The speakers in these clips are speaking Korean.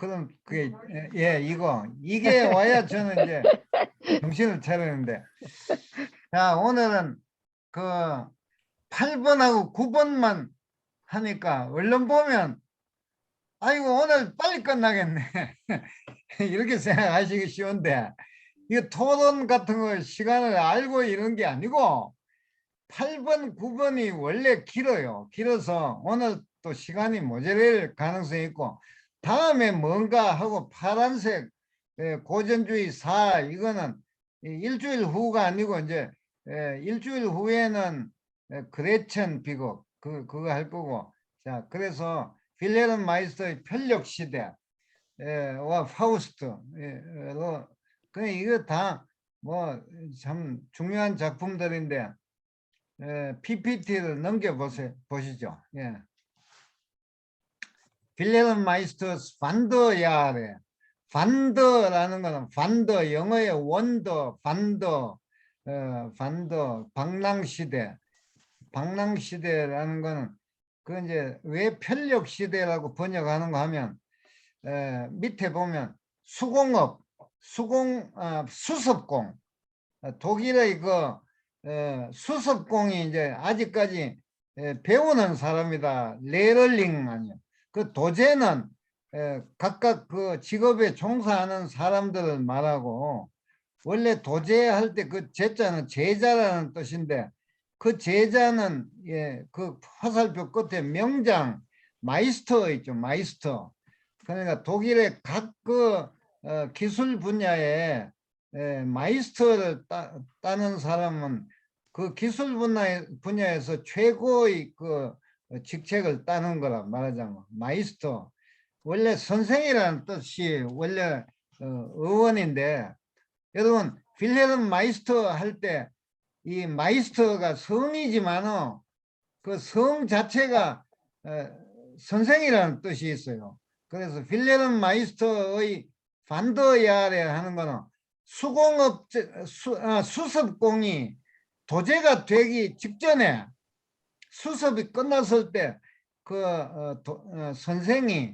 그럼 그게 이게 와야 저는 이제 정신을 차리는데. 자, 오늘은 그 8번하고 9번만 하니까 얼른 보면 아이고 오늘 빨리 끝나겠네 이렇게 생각하시기 쉬운데, 이거 토론 같은 거 시간을 알고 이런 게 아니고 8번, 9번이 원래 길어요. 길어서 오늘 또 시간이 모자랄 가능성이 있고, 다음에 뭔가 하고 파란색 고전주의 4 이거는 일주일 후가 아니고 이제 일주일 후에는 그레첸 비곡 그거 할 거고. 자, 그래서 빌헤른 마이스터의 편력 시대 와 파우스트 그 이거 다 뭐 참 중요한 작품들인데 PPT를 넘겨보세요. 보시죠. 예. 빌헤른 마이스터스 반더야래. 반더라는 거는 반더, 영어의 원더, 반더, 반더, 방랑시대. 방랑시대라는 거는 그 이제 왜 편력시대라고 번역하는 거 하면 밑에 보면 수공업, 수습공, 독일의 그 수습공이 이제 아직까지 배우는 사람이다. 레럴링 아니요. 그 도제는 각각 그 직업에 종사하는 사람들을 말하고, 원래 도제할 때 그 제자는 제자라는 뜻인데, 그 제자는 그 화살표 끝에 명장 마이스터 있죠. 마이스터. 그러니까 독일의 각 그 기술 분야에 마이스터를 따는 사람은 그 기술 분야에서 최고의 그 직책을 따는 거라 말하자면 마이스터. 원래 선생이라는 뜻이 원래 어원인데, 여러분 빌헤른 마이스터 할 때 이 마이스터가 성이지만은 그 성 자체가 선생이라는 뜻이 있어요. 그래서 빌헤른 마이스터의 반더야레 하는 거는 수습공이 도제가 되기 직전에, 수습이 끝났을 때 그 선생이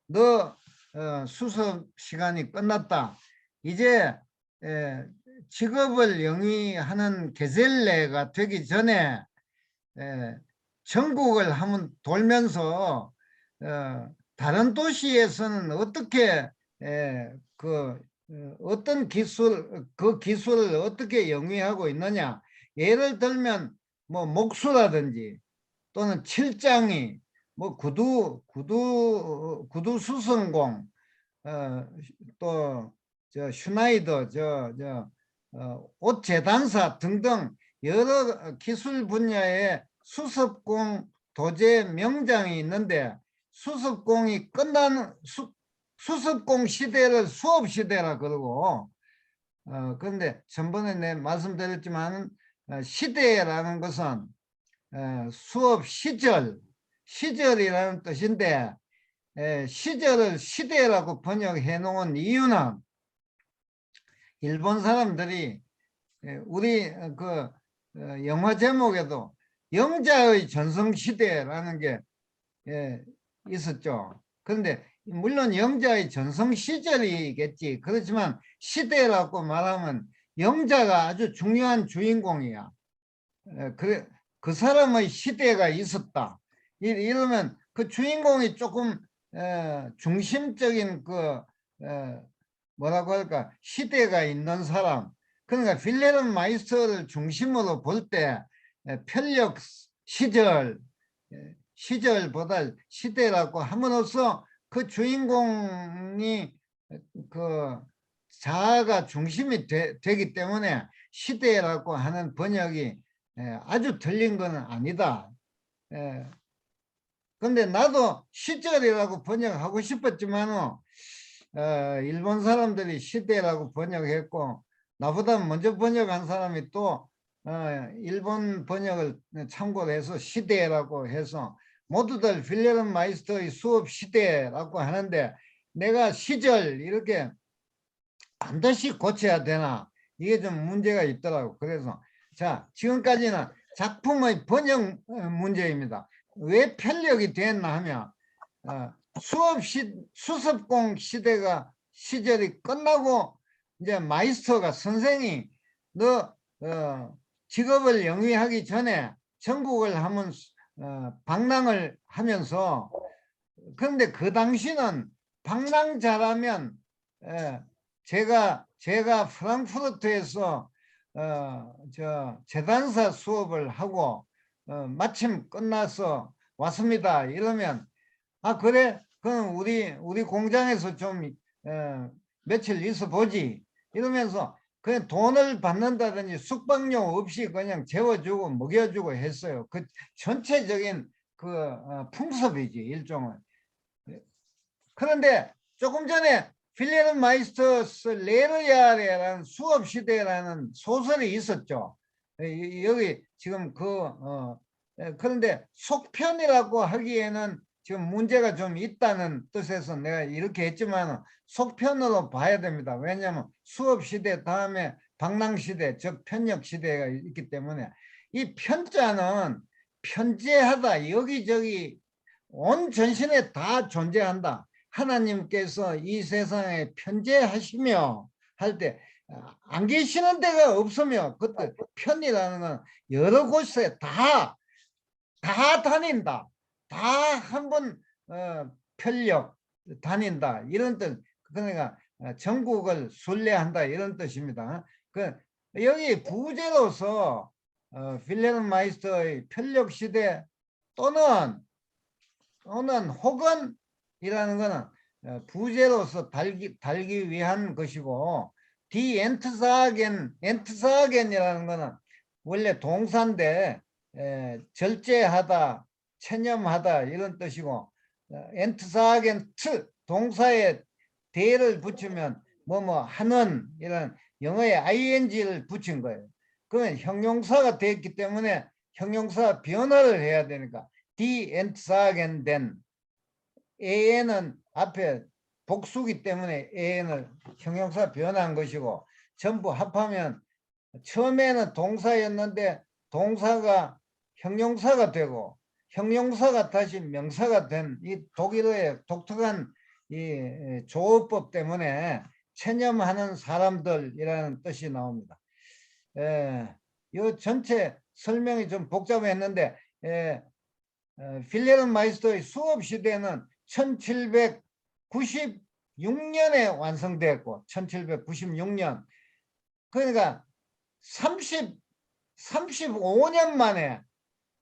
너 수습 시간이 끝났다. 이제 직업을 영위하는 게젤레가 되기 전에 전국을 한번 돌면서 다른 도시에서는 어떻게 어떤 그 기술을 어떻게 영위하고 있느냐. 예를 들면 뭐 목수라든지 또는 칠장이, 뭐 구두 수선공, 또 저 슈나이더, 옷 재단사 등등 여러 기술 분야의 수습공 도제 명장이 있는데, 수습공이 끝나는 수습공 시대를 수업 시대라 그러고, 그런데 전번에 내 말씀드렸지만 시대라는 것은 수업 시절이라는 뜻인데, 시절을 시대라고 번역해 놓은 이유는 일본 사람들이 우리 그 영화 제목에도 영자의 전성시대라는 게 있었죠. 그런데 물론 영자의 전성시절이겠지. 그렇지만 시대라고 말하면 영자가 아주 중요한 주인공이야. 그래, 그 사람의 시대가 있었다. 이러면 그 주인공이 조금 중심적인 그 뭐라고 할까, 시대가 있는 사람. 그러니까 빌헤른 마이스터를 중심으로 볼 때 편력 시절보다 시대라고 함으로써 그 주인공이 그 자아가 중심이 되기 때문에 시대라고 하는 번역이 아주 틀린 건 아니다. 근데 나도 시절이라고 번역하고 싶었지만 일본 사람들이 시대라고 번역했고, 나보다 먼저 번역한 사람이 또 일본 번역을 참고로 해서 시대라고 해서 모두들 빌헤른 마이스터의 수업 시대라고 하는데, 내가 시절 이렇게 반드시 고쳐야 되나, 이게 좀 문제가 있더라고. 그래서 자, 지금까지는 작품의 번역 문제입니다. 왜 편력이 됐나 하면 수습공 시절이 끝나고 이제 마이스터가 선생이 너 직업을 영위하기 전에 전국을 한번 방랑을 하면서, 그런데 그 당시는 방랑 잘하면 제가 프랑크푸르트에서 저 재단사 수업을 하고 마침 끝나서 왔습니다 이러면, 아 그래 그럼 우리 공장에서 좀 며칠 있어 보지 이러면서 그냥 돈을 받는다든지 숙박료 없이 그냥 재워주고 먹여주고 했어요. 그 전체적인 그 풍습이지 일종은. 그런데 조금 전에 필리엄 마이스터스 레르야레라는 수업시대라는 소설이 있었죠. 여기 지금 그런데 속편이라고 하기에는 지금 문제가 좀 있다는 뜻에서 내가 이렇게 했지만 속편으로 봐야 됩니다. 왜냐하면 수업시대 다음에 방랑시대, 즉 편역시대가 있기 때문에 이 편자는 편재하다, 여기저기 온 전신에 다 존재한다. 하나님께서 이 세상에 편재하시며 할 때 안 계시는 데가 없으며, 그때 편이라는 건 여러 곳에 다 다닌다. 다 한번 편력 다닌다 이런 뜻. 그러니까 전국을 순례한다 이런 뜻입니다. 여기 부제로서 필레른 마이스터의 편력 시대 또는 혹은 이라는 것은 부제로서 달기 위한 것이고, 엔트사겐이라는 것은 원래 동사인데 절제하다, 체념하다 이런 뜻이고, 엔트사겐 동사에 대를 붙이면 하는 이런 영어의 ing를 붙인 거예요. 그러면 형용사가 됐기 때문에 형용사 변화를 해야 되니까 엔트사겐된 an은 앞에 복수기 때문에 an을 형용사 변한 것이고, 전부 합하면 처음에는 동사였는데 동사가 형용사가 되고 형용사가 다시 명사가 된 이 독일어의 독특한 이 조어법 때문에 체념하는 사람들이라는 뜻이 나옵니다. 이 전체 설명이 좀 복잡했는데 필레른 마이스터의 수업 시대는 1796년에 완성됐고 1796년, 그러니까 35년 만에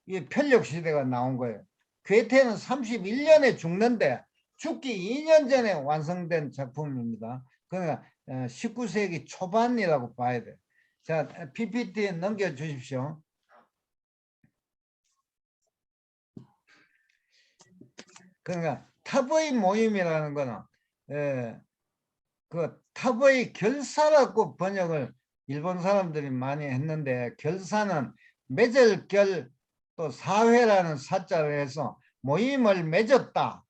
이 편력 시대가 나온 거예요. 괴테는 31년에 죽는데 죽기 2년 전에 완성된 작품입니다. 그러니까 19세기 초반이라고 봐야 돼요. 자, PPT 넘겨 주십시오. 그러니까 탑의 모임이라는 거는 그 탑의 결사라고 번역을 일본 사람들이 많이 했는데, 결사는 맺을 결 또 사회라는 사자를 해서 모임을 맺었다,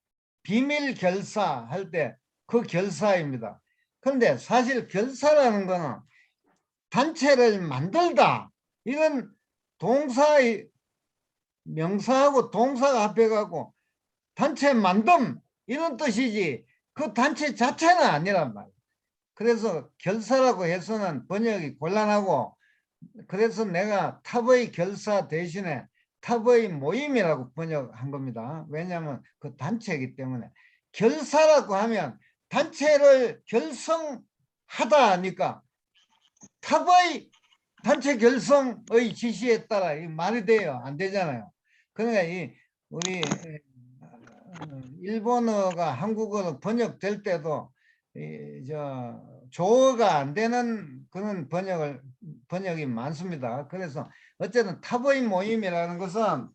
비밀 결사 할 때 그 결사입니다. 그런데 사실 결사라는 거는 단체를 만들다 이런 동사의 명사하고 동사가 합해가고 단체 만듦 이런 뜻이지 그 단체 자체는 아니란 말이에요. 그래서 결사라고 해서는 번역이 곤란하고, 그래서 내가 탑의 결사 대신에 탑의 모임이라고 번역한 겁니다. 왜냐하면 그 단체이기 때문에. 결사라고 하면 단체를 결성하다 하니까 탑의 단체 결성의 지시에 따라 이 말이 돼요? 안 되잖아요. 그러니까 우리 일본어가 한국어로 번역될 때도 조어가 안 되는 그런 번역이 많습니다. 그래서 어쨌든 탑의 모임이라는 것은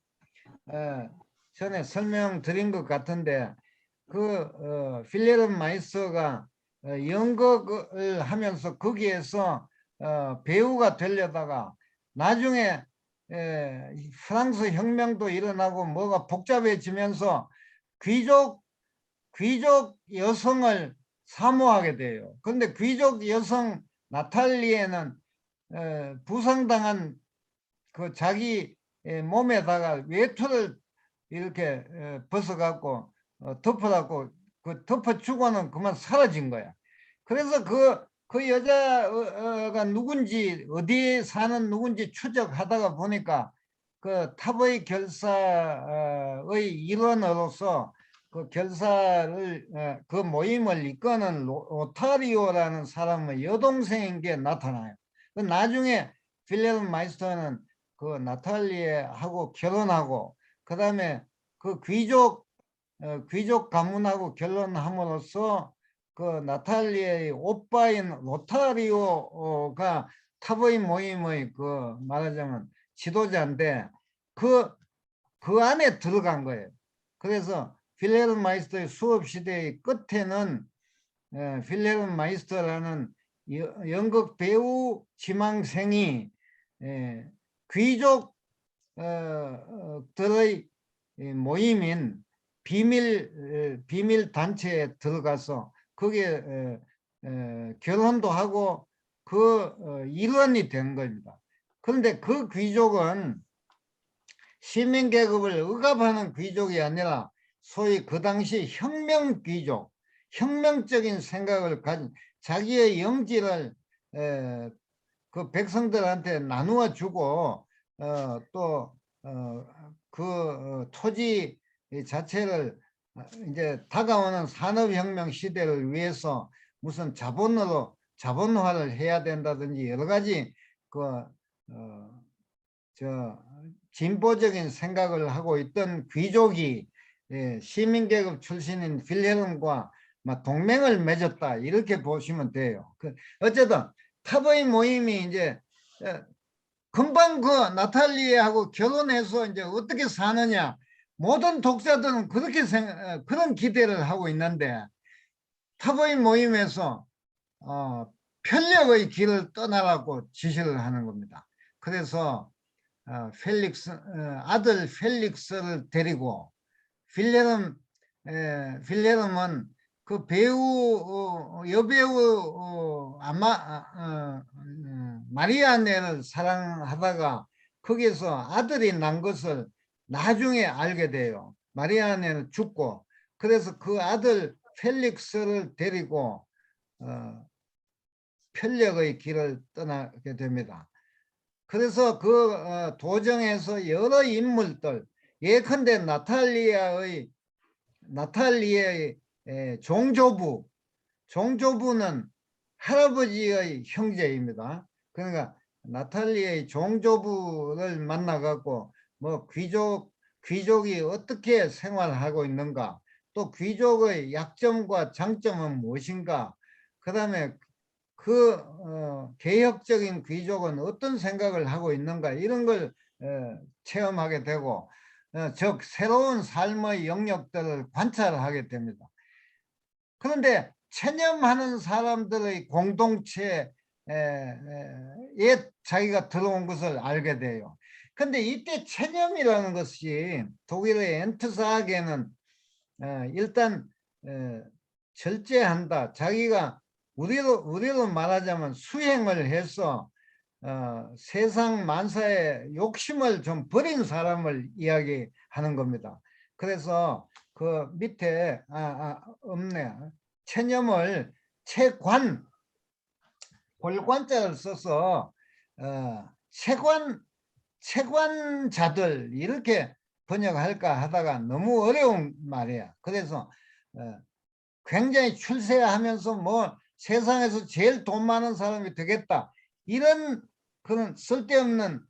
전에 설명드린 것 같은데, 필레른 마이스터가 연극을 하면서 거기에서 배우가 되려다가 나중에 프랑스 혁명도 일어나고 뭐가 복잡해지면서 귀족 여성을 사모하게 돼요. 그런데 귀족 여성 나탈리에는 부상당한 그 자기 몸에다가 외투를 이렇게 벗어갖고 덮어갖고 그 덮어주고는 그만 사라진 거야. 그래서 그 여자가 누군지 어디에 사는 누군지 추적하다가 보니까 그 탑의 결사의 일원으로서 그 결사를 그 모임을 이끄는 로타리오라는 사람의 여동생인 게 나타나요. 그 나중에 필레름 마이스터는 그 나탈리아하고 결혼하고 그다음에 그 귀족 가문하고 결혼함으로써 그 나탈리아의 오빠인 로타리오가 탑의 모임의 그 말하자면 지도자인데 그 안에 들어간 거예요. 그래서 필레름 마이스터의 수업 시대의 끝에는 필레름 마이스터라는 연극 배우 지망생이 귀족들의 모임인 비밀 단체에 들어가서 거기에 결혼도 하고 그 일원이 된 겁니다. 그런데 그 귀족은 시민 계급을 억압하는 귀족이 아니라 소위 그 당시 혁명 귀족, 혁명적인 생각을 가진 자기의 영지를 그 백성들한테 나누어 주고 또 그 토지 자체를 이제 다가오는 산업혁명 시대를 위해서 무슨 자본화를 해야 된다든지 여러 가지 진보적인 생각을 하고 있던 귀족이 시민계급 출신인 필헬름과 동맹을 맺었다 이렇게 보시면 돼요. 어쨌든 탑의 모임이 이제 금방 그 나탈리아하고 결혼해서 이제 어떻게 사느냐 모든 독자들은 그렇게 그런 기대를 하고 있는데 탑의 모임에서 편력의 길을 떠나라고 지시를 하는 겁니다. 그래서 아들 펠릭스를 데리고 필레름은 그 여배우 마리아네를 사랑하다가 거기서 아들이 난 것을 나중에 알게 돼요. 마리아네는 죽고 그래서 그 아들 펠릭스를 데리고 편력의 길을 떠나게 됩니다. 그래서 그 도정에서 여러 인물들 예컨대 나탈리아의 종조부는 할아버지의 형제입니다. 그러니까 나탈리아의 종조부를 만나갖고 뭐 귀족이 어떻게 생활하고 있는가 또 귀족의 약점과 장점은 무엇인가 그 다음에 그 개혁적인 귀족은 어떤 생각을 하고 있는가 이런 걸 체험하게 되고 즉 새로운 삶의 영역들을 관찰하게 됩니다. 그런데 체념하는 사람들의 공동체에 자기가 들어온 것을 알게 돼요. 근데 이때 체념이라는 것이 독일의 엔트사하게는 일단 절제한다. 자기가 우리로 말하자면 수행을 해서 세상 만사의 욕심을 좀 버린 사람을 이야기하는 겁니다. 그래서 그 밑에 없네. 체념을 골관자를 써서 체관자들 이렇게 번역할까 하다가 너무 어려운 말이야. 그래서 굉장히 출세하면서 뭐 세상에서 제일 돈 많은 사람이 되겠다. 이런 그런 쓸데없는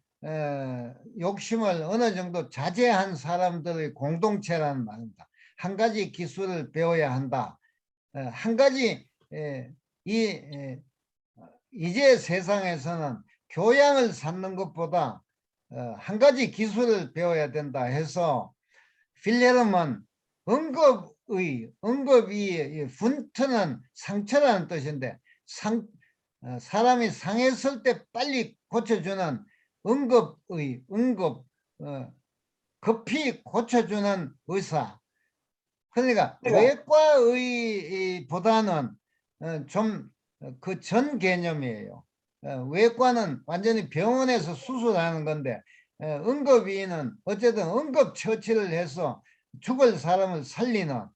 욕심을 어느 정도 자제한 사람들의 공동체라는 말입니다. 한 가지 기술을 배워야 한다. 한 가지 이제 세상에서는 교양을 쌓는 것보다 한 가지 기술을 배워야 된다 해서 필레름은 응급이 분투는 상처라는 뜻인데 사람이 상했을 때 빨리 고쳐주는 급히 고쳐주는 의사. 그러니까 외과의보다는 좀 그 전 개념이에요. 외과는 완전히 병원에서 수술하는 건데 응급의는 어쨌든 응급처치를 해서 죽을 사람을 살리는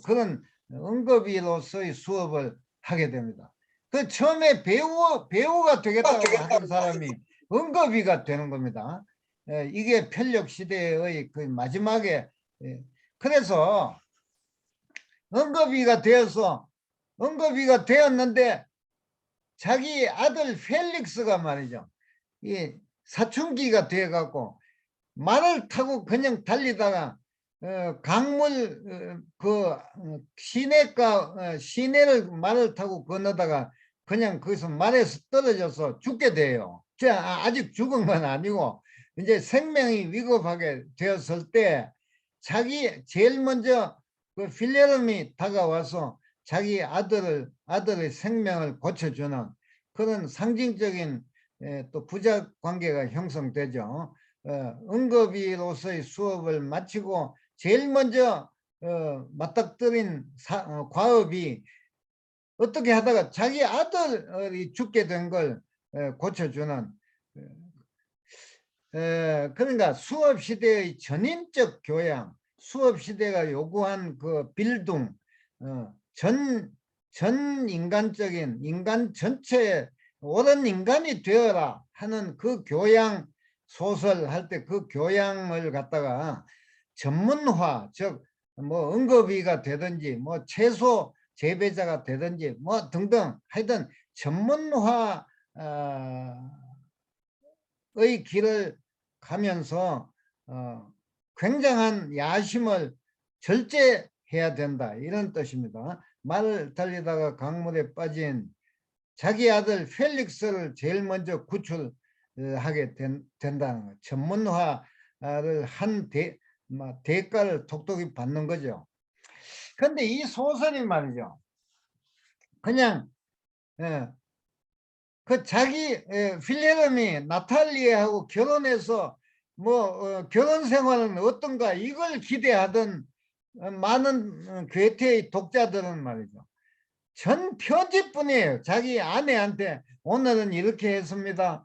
그런 응급의로서의 수업을 하게 됩니다. 그 처음에 배우가 되겠다고 하는 사람이 응급의가 되는 겁니다. 이게 편력 시대의 그 마지막에 그래서 응급의가 되었는데 자기 아들 펠릭스가 말이죠. 이 사춘기가 돼갖고 말을 타고 그냥 달리다가 강물 시내를 말을 타고 건너다가 그냥 거기서 말에서 떨어져서 죽게 돼요. 아직 죽은 건 아니고 이제 생명이 위급하게 되었을 때 제일 먼저 그 필레름이 다가와서 자기 아들의 생명을 고쳐주는 그런 상징적인 또 부자 관계가 형성되죠. 응급의로서의 수업을 마치고 제일 먼저 맞닥뜨린 과업이 어떻게 하다가 자기 아들이 죽게 된 걸 고쳐주는 그러니까 수업 시대의 전인적 교양, 수업 시대가 요구한 그 빌둥, 전 인간적인 인간 전체의 옳은 인간이 되어라 하는 그 교양 소설 할 때 그 교양을 갖다가 전문화, 즉 뭐 응급의가 되든지 뭐 채소 재배자가 되든지 뭐 등등 하여튼 전문화 의 길을 가면서 굉장한 야심을 절제해야 된다 이런 뜻입니다. 말을 달리다가 강물에 빠진 자기 아들 펠릭스를 제일 먼저 구출하게 된다는 거. 전문화를 한 대가를 톡톡히 받는 거죠. 그런데 이 소설이 말이죠. 그냥 그 자기 필레름이 나탈리아하고 결혼해서 뭐 결혼 생활은 어떤가 이걸 기대하던 많은 괴테의 독자들은 말이죠. 전 편지뿐이에요. 자기 아내한테 오늘은 이렇게 했습니다.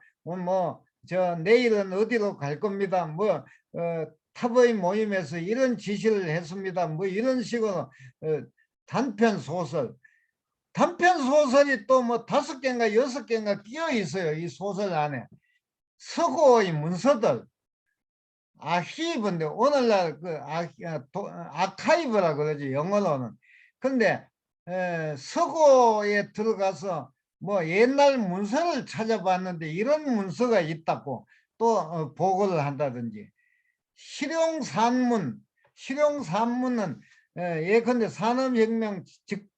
저 내일은 어디로 갈 겁니다. 탑의 모임에서 이런 지시를 했습니다. 뭐 이런 식으로 단편 소설이 또 뭐 5개인가 6개인가 끼어 있어요. 이 소설 안에 서고의 문서들 아히브인데 오늘날 그 아카이브라 그러지 영어로는. 근데 서고에 들어가서 뭐 옛날 문서를 찾아봤는데 이런 문서가 있다고 또 보고를 한다든지 실용산문은 예컨대 산업혁명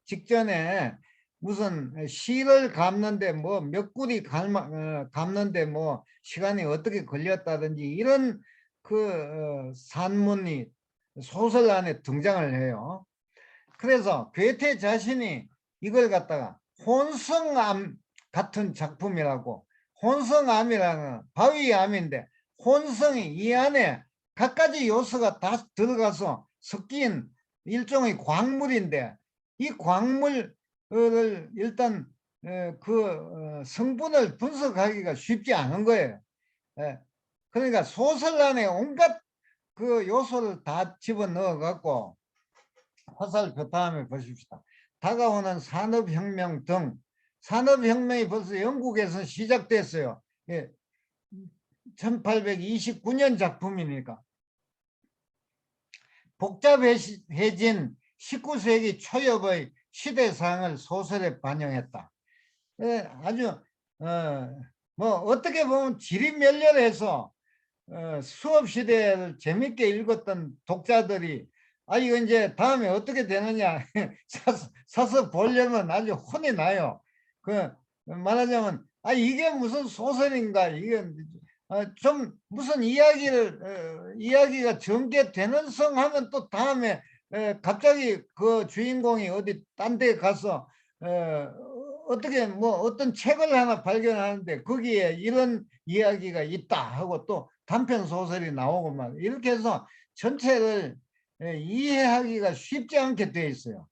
직전에 무슨 실을 감는데 뭐 몇 구리 감는데 뭐 시간이 어떻게 걸렸다든지 이런 그 산문이 소설 안에 등장을 해요. 그래서 괴테 자신이 이걸 갖다가 혼성암 같은 작품이라고, 혼성암이라는 바위암인데 혼성이 이 안에 갖가지 요소가 다 들어가서 섞인 일종의 광물인데 이 광물을 일단 그 성분을 분석하기가 쉽지 않은 거예요. 그러니까 소설 안에 온갖 그 요소를 다 집어넣어 갖고 화살표 다음에 보십시다. 다가오는 산업혁명 등 산업혁명이 벌써 영국에서 시작됐어요. 1829년 작품이니까 복잡해진 19세기 초엽의 시대상을 소설에 반영했다. 아주 뭐 어떻게 보면 지리멸렬해서 수업 시대를 재밌게 읽었던 독자들이 이거 이제 다음에 어떻게 되느냐 사서 보려면 아주 혼이 나요. 말하자면 이게 무슨 소설인가, 이게 좀 무슨 이야기가 전개되는 성 하면 또 다음에 갑자기 그 주인공이 어디 딴 데 가서 어떻게 뭐 어떤 책을 하나 발견하는데 거기에 이런 이야기가 있다 하고 또 단편 소설이 나오고 막 이렇게 해서 전체를 이해하기가 쉽지 않게 돼 있어요.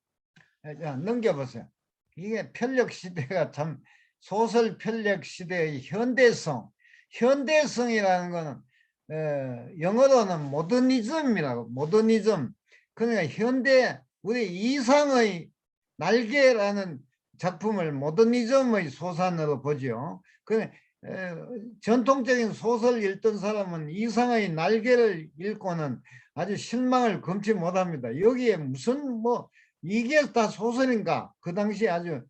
자, 넘겨보세요. 이게 편력 시대가 참 소설 편력 시대의 현대성이라는 거는 영어로는 모더니즘이라고, 모더니즘. 그러니까 우리 이상의 날개라는 작품을 모더니즘의 소산으로 보죠. 그 전통적인 소설 읽던 사람은 이상의 날개를 읽고는 아주 실망을 금치 못합니다. 여기에 무슨 뭐 이게 다 소설인가? 그 당시 아주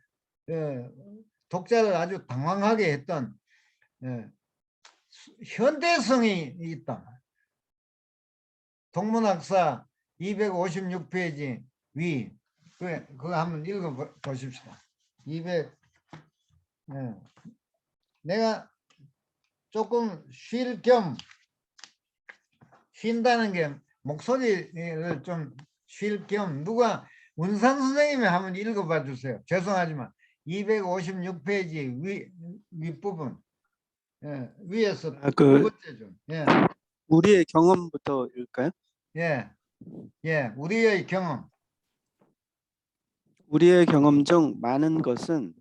독자를 아주 당황하게 했던 현대성이 있다. 동문학사 256페이지 위 그거 한번 읽어 보십시다. 200 내가 조금 쉴 겸 쉰다는 게 목소리를 좀 쉴 겸 누가 운산 선생님이 한번 읽어봐 주세요. 죄송하지만 256페이지 윗부분 위에서 두 번째 줄. 우리의 경험부터 읽을까요? 우리의 경험. 우리의 경험 중 많은 것은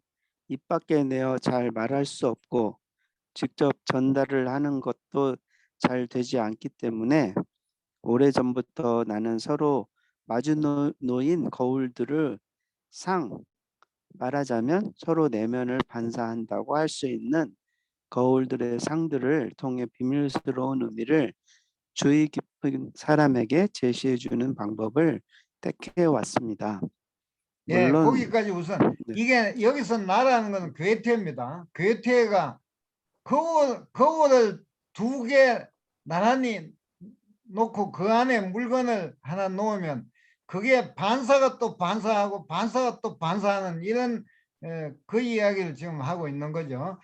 입 밖에 내어 잘 말할 수 없고 직접 전달을 하는 것도 잘 되지 않기 때문에 오래전부터 나는 서로 마주 놓인 거울들을 말하자면 서로 내면을 반사한다고 할 수 있는 거울들의 상들을 통해 비밀스러운 의미를 주의 깊은 사람에게 제시해 주는 방법을 택해 왔습니다. 물론 거기까지 우선 이게 여기서 나라는 것은 괴테입니다. 괴테가 거울을 두 개 나란히 놓고 그 안에 물건을 하나 놓으면 그게 반사가 또 반사하고 반사가 또 반사하는 이런 그 이야기를 지금 하고 있는 거죠.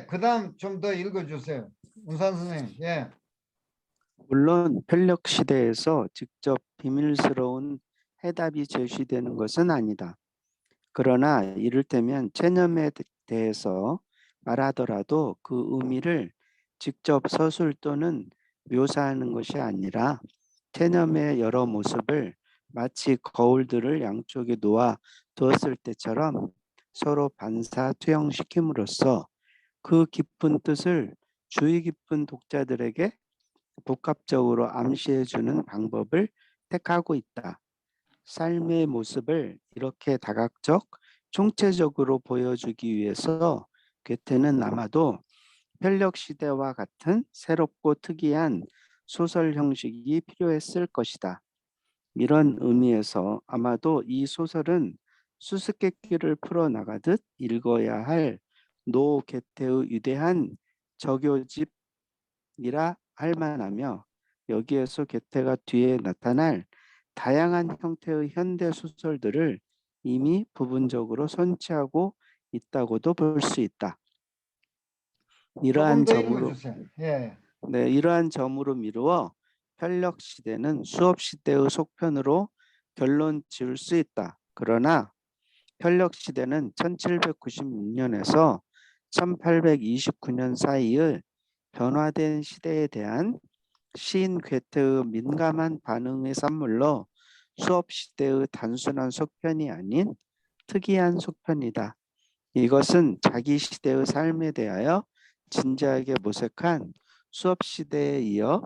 그다음 좀 더 읽어주세요. 운산 선생님. 물론 편력 시대에서 직접 비밀스러운 해답이 제시되는 것은 아니다. 그러나 이를테면 체념에 대해서 말하더라도 그 의미를 직접 서술 또는 묘사하는 것이 아니라 체념의 여러 모습을 마치 거울들을 양쪽에 놓아 두었을 때처럼 서로 반사 투영시킴으로써 그 깊은 뜻을 주의 깊은 독자들에게 복합적으로 암시해주는 방법을 택하고 있다. 삶의 모습을 이렇게 다각적, 총체적으로 보여주기 위해서 괴테는 아마도 편력 시대와 같은 새롭고 특이한 소설 형식이 필요했을 것이다. 이런 의미에서 아마도 이 소설은 수수께끼를 풀어나가듯 읽어야 할 노 괴테의 위대한 저교집이라 할 만하며 여기에서 괴테가 뒤에 나타날 다양한 형태의 현대 소설들을 이미 부분적으로 선취하고 있다고도 볼 수 있다. 조금 이러한 더 점으로 읽어주세요. 이러한 점으로 미루어 편력 시대는 수업 시대의 속편으로 결론 지을 수 있다. 그러나 편력 시대는 1796년에서 1829년 사이의 변화된 시대에 대한 시인 괴테의 민감한 반응의 산물로 수업 시대의 단순한 속편이 아닌 특이한 속편이다. 이것은 자기 시대의 삶에 대하여 진지하게 모색한 수업 시대에 이어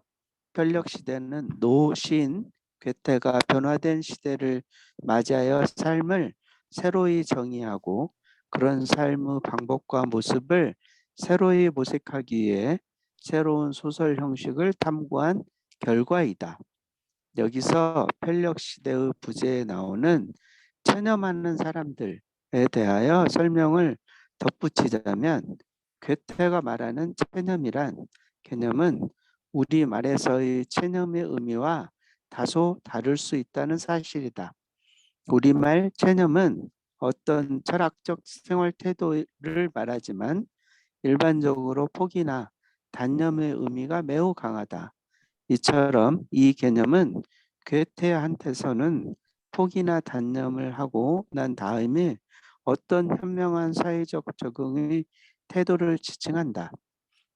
편력 시대는 노 시인 괴테가 변화된 시대를 맞이하여 삶을 새로이 정의하고 그런 삶의 방법과 모습을 새로이 모색하기 위해 새로운 소설 형식을 탐구한 결과이다. 여기서 편력 시대의 부제에 나오는 체념하는 사람들에 대하여 설명을 덧붙이자면 괴테가 말하는 체념이란 개념은 우리말에서의 체념의 의미와 다소 다를 수 있다는 사실이다. 우리말 체념은 어떤 철학적 생활 태도를 말하지만 일반적으로 포기나 단념의 의미가 매우 강하다. 이처럼 이 개념은 괴테한테서는 포기나 단념을 하고 난 다음에 어떤 현명한 사회적 적응의 태도를 지칭한다.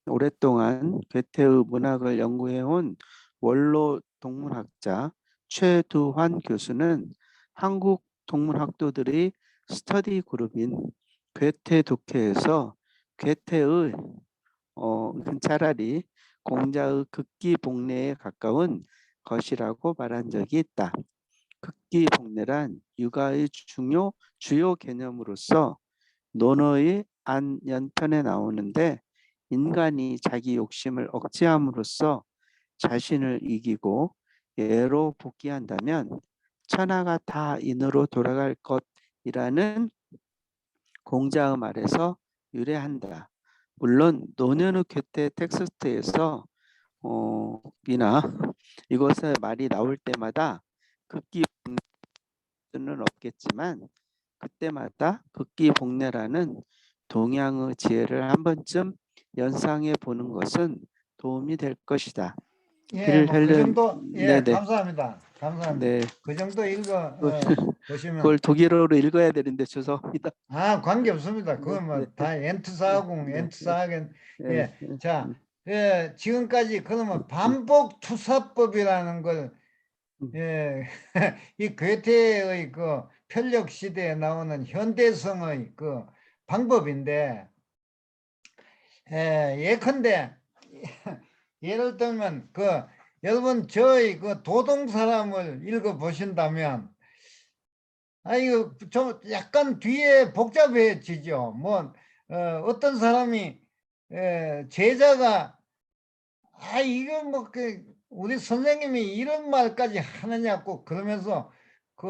오랫동안 괴테의 문학을 연구해온 원로 동문학자 최두환 교수는 한국 동문학도들의 스터디 그룹인 괴테 독해에서 괴테의 차라리 공자의 극기 복례에 가까운 것이라고 말한 적이 있다. 극기 복례란 육아의 주요 개념으로서 논어의 안연편에 나오는데 인간이 자기 욕심을 억제함으로써 자신을 이기고 예로 복귀한다면 천하가 다 인으로 돌아갈 것이라는 공자의 말에서 유래한다. 물론 노년의 괴테 텍스트에서 이나 이것의 말이 나올 때마다 극기 복례는 없겠지만 그때마다 극기 복례라는 동양의 지혜를 한 번쯤 연상해 보는 것은 도움이 될 것이다. 예, 뭐 그 빌헬름 정도, 예, 네네 감사합니다. 감사합니다. 네 그 정도 읽어 보시면 그걸 독일어로 읽어야 되는데 죄송합니다. 관계 없습니다. 네, 그건 네, 뭐 다 네, 엔트사하고 네, 엔트사하겐. 네, 예, 네, 자, 예, 지금까지 그러면 반복 투사법이라는 걸, 예, 이 괴테의 그 편력 시대에 나오는 현대성의 그 방법인데, 예컨대 예를 들면 그 여러분 저희 그 도동 사람을 읽어 보신다면 이거 좀 약간 뒤에 복잡해지죠. 뭐 어떤 사람이 제자가 이거 뭐 그 우리 선생님이 이런 말까지 하느냐고 그러면서 그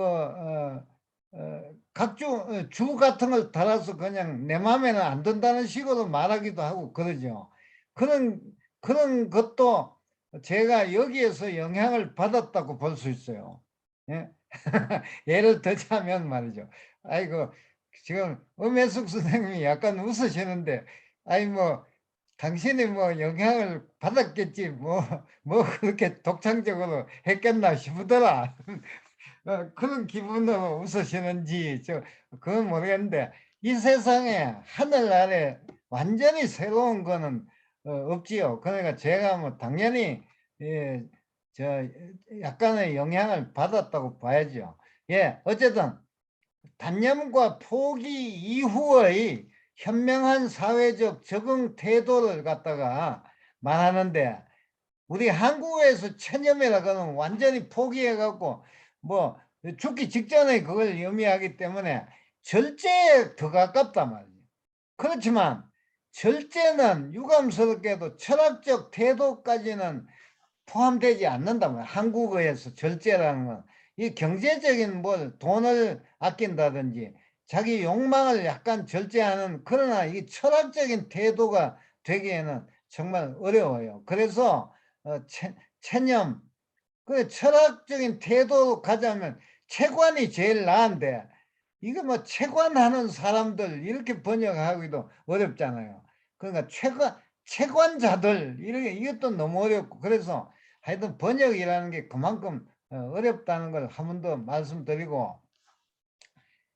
각주 주 같은 걸 달아서 그냥 내 마음에는 안 든다는 식으로 말하기도 하고 그러죠. 그런 그런 것도 제가 여기에서 영향을 받았다고 볼 수 있어요. 예? 예를 들자면 말이죠. 아이고 지금 엄혜숙 선생님이 약간 웃으시는데 뭐 당신이 뭐 영향을 받았겠지 뭐 그렇게 독창적으로 했겠나 싶더라. 그런 기분으로 웃으시는지 그건 모르겠는데 이 세상에 하늘 아래 완전히 새로운 거는 없지요. 그러니까 제가 뭐 당연히 예, 저 약간의 영향을 받았다고 봐야죠. 예, 어쨌든 단념과 포기 이후의 현명한 사회적 적응 태도를 갖다가 말하는데 우리 한국에서 체념이라고는 완전히 포기해갖고 뭐 죽기 직전에 그걸 의미하기 때문에 절제에 더 가깝단 말이에요. 그렇지만 절제는 유감스럽게도 철학적 태도까지는 포함되지 않는다 말이야. 한국어에서 절제라는 건 이 경제적인 뭘 돈을 아낀다든지 자기 욕망을 약간 절제하는 그러나 이 철학적인 태도가 되기에는 정말 어려워요. 그래서 체념 그 철학적인 태도로 가자면 체관이 제일 나은데 이거 뭐 체관하는 사람들 이렇게 번역하기도 어렵잖아요. 그러니까 체관자들 이렇게 이것도 너무 어렵고 그래서 하여튼 번역이라는 게 그만큼 어렵다는 걸 한 번 더 말씀드리고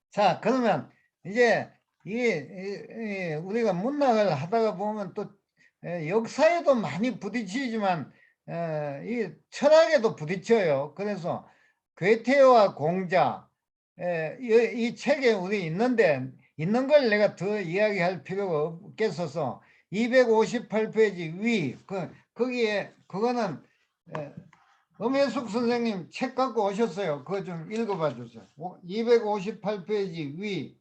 자 그러면 이제 우리가 문학을 하다가 보면 또 역사에도 많이 부딪히지만 이 철학에도 부딪혀요. 그래서 괴테와 공자 이 책에 우리 있는 걸 내가 더 이야기할 필요가 없겠어서 258페이지 거기에 그거는 엄혜숙 선생님 책 갖고 오셨어요. 그거 좀 읽어봐 주세요. 258페이지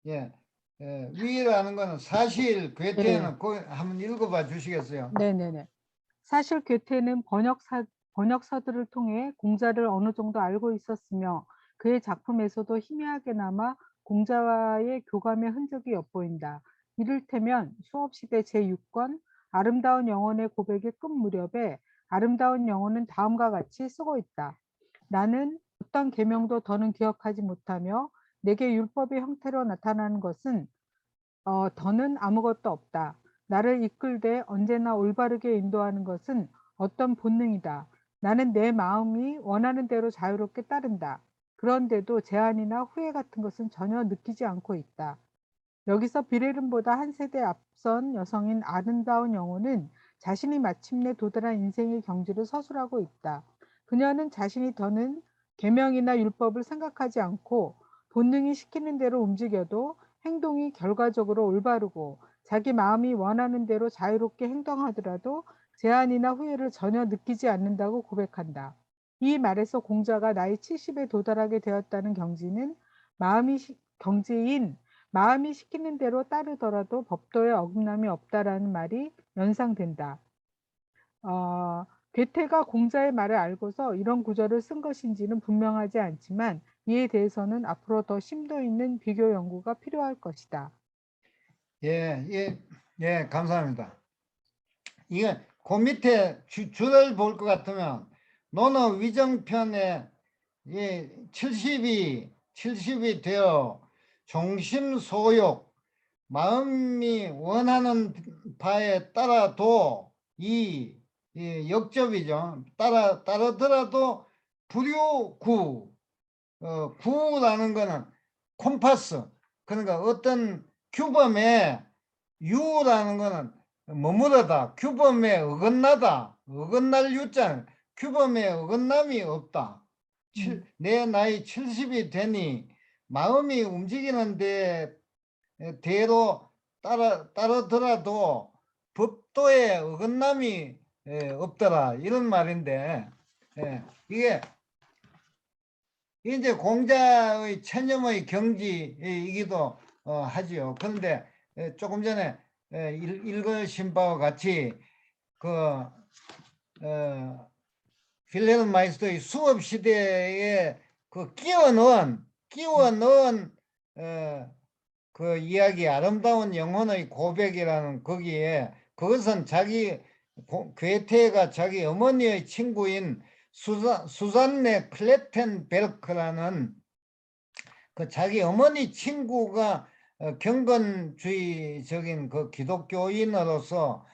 예, 위라는 거는 사실 괴테는 그 한번 읽어봐 주시겠어요? 네네네. 사실 괴테는 번역서들을 통해 공자를 어느 정도 알고 있었으며 그의 작품에서도 희미하게나마 공자와의 교감의 흔적이 엿보인다. 이를테면 수업시대 제6권 아름다운 영혼의 고백의 끝 무렵에 아름다운 영혼은 다음과 같이 쓰고 있다. 나는 어떤 계명도 더는 기억하지 못하며 내게 율법의 형태로 나타나는 것은 더는 아무것도 없다. 나를 이끌되 언제나 올바르게 인도하는 것은 어떤 본능이다. 나는 내 마음이 원하는 대로 자유롭게 따른다. 그런데도 제한이나 후회 같은 것은 전혀 느끼지 않고 있다. 여기서 비레름보다 한 세대 앞선 여성인 아름다운 영혼은 자신이 마침내 도달한 인생의 경지를 서술하고 있다. 그녀는 자신이 더는 계명이나 율법을 생각하지 않고 본능이 시키는 대로 움직여도 행동이 결과적으로 올바르고 자기 마음이 원하는 대로 자유롭게 행동하더라도 제한이나 후회를 전혀 느끼지 않는다고 고백한다. 이 말에서 공자가 나이 70에 도달하게 되었다는 경지인 마음이 시키는 대로 따르더라도 법도에 어긋남이 없다라는 말이 연상된다. 괴테가 공자의 말을 알고서 이런 구절을 쓴 것인지는 분명하지 않지만 이에 대해서는 앞으로 더 심도 있는 비교 연구가 필요할 것이다. 예, 감사합니다. 이게 그 밑에 줄을 볼 것 같으면 논어 위정편에 70이 되어 종심소욕 마음이 원하는 바에 따라도 이 역접이죠. 따르더라도 불효구, 구라는 거는 콤파스, 그러니까 어떤 규범에 유라는 거는 머무르다, 규범에 어긋나다, 어긋날 유자는 규범에 어긋남이 없다. 내 나이 70이 되니 마음이 움직이는데 대로 따르더라도 법도에 어긋남이 없더라, 이런 말인데, 이게 이제 공자의 체념의 경지이기도 하지요. 그런데 조금 전에 읽으신 바와 같이 그 필레른 마이스터의 수업 시대에 그 끼워 넣은 그 이야기, 아름다운 영혼의 고백이라는 거기에, 그것은 괴테가 자기 어머니의 친구인 수잔네 클레텐베르크라는 그 자기 어머니 친구가 경건주의적인 그 기독교인으로서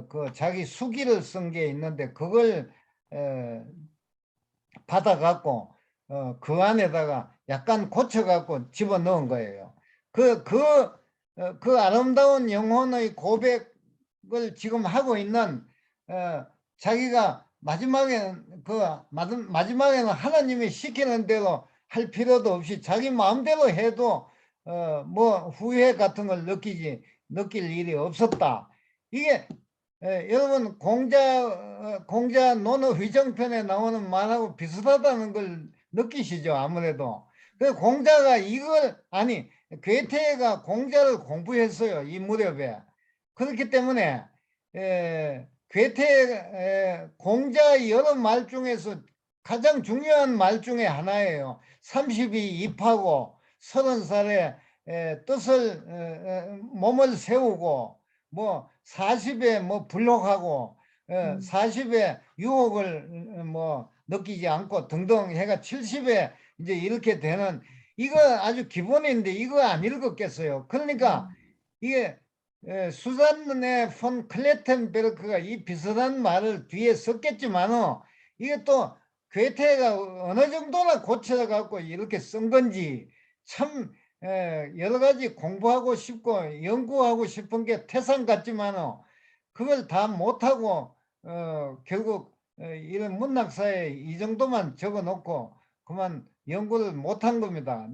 그 자기 수기를 쓴 게 있는데, 그걸 받아갖고 그 안에다가 약간 고쳐갖고 집어넣은 거예요. 그 아름다운 영혼의 고백을 지금 하고 있는, 자기가 마지막에는 하나님이 시키는 대로 할 필요도 없이 자기 마음대로 해도 뭐 후회 같은 걸 느낄 일이 없었다. 이게 여러분 공자 논어 위정편에 나오는 말하고 비슷하다는 걸 느끼시죠? 아무래도. 그 공자가 괴테가 공자를 공부했어요, 이 무렵에. 그렇기 때문에 공자의 여러 말 중에서 가장 중요한 말 중에 하나예요. 30이 입하고 30살에 몸을 세우고, 뭐 40에 뭐 불혹하고 40에 유혹을 뭐 느끼지 않고 등등 해가 70에 이제 이렇게 되는, 이거 아주 기본인데 이거 안 읽었겠어요. 그러니까 이게 수잔네 폰 클레텐베르크가 이 비슷한 말을 뒤에 썼겠지만은, 이게 또 괴테가 어느 정도나 고쳐갖고 이렇게 쓴 건지, 참 여러 가지 공부하고 싶고 연구하고 싶은 게 태산 같지만은 그걸 다 못하고 결국 이런 문학사에 이 정도만 적어놓고 그만 연구를 못한 겁니다.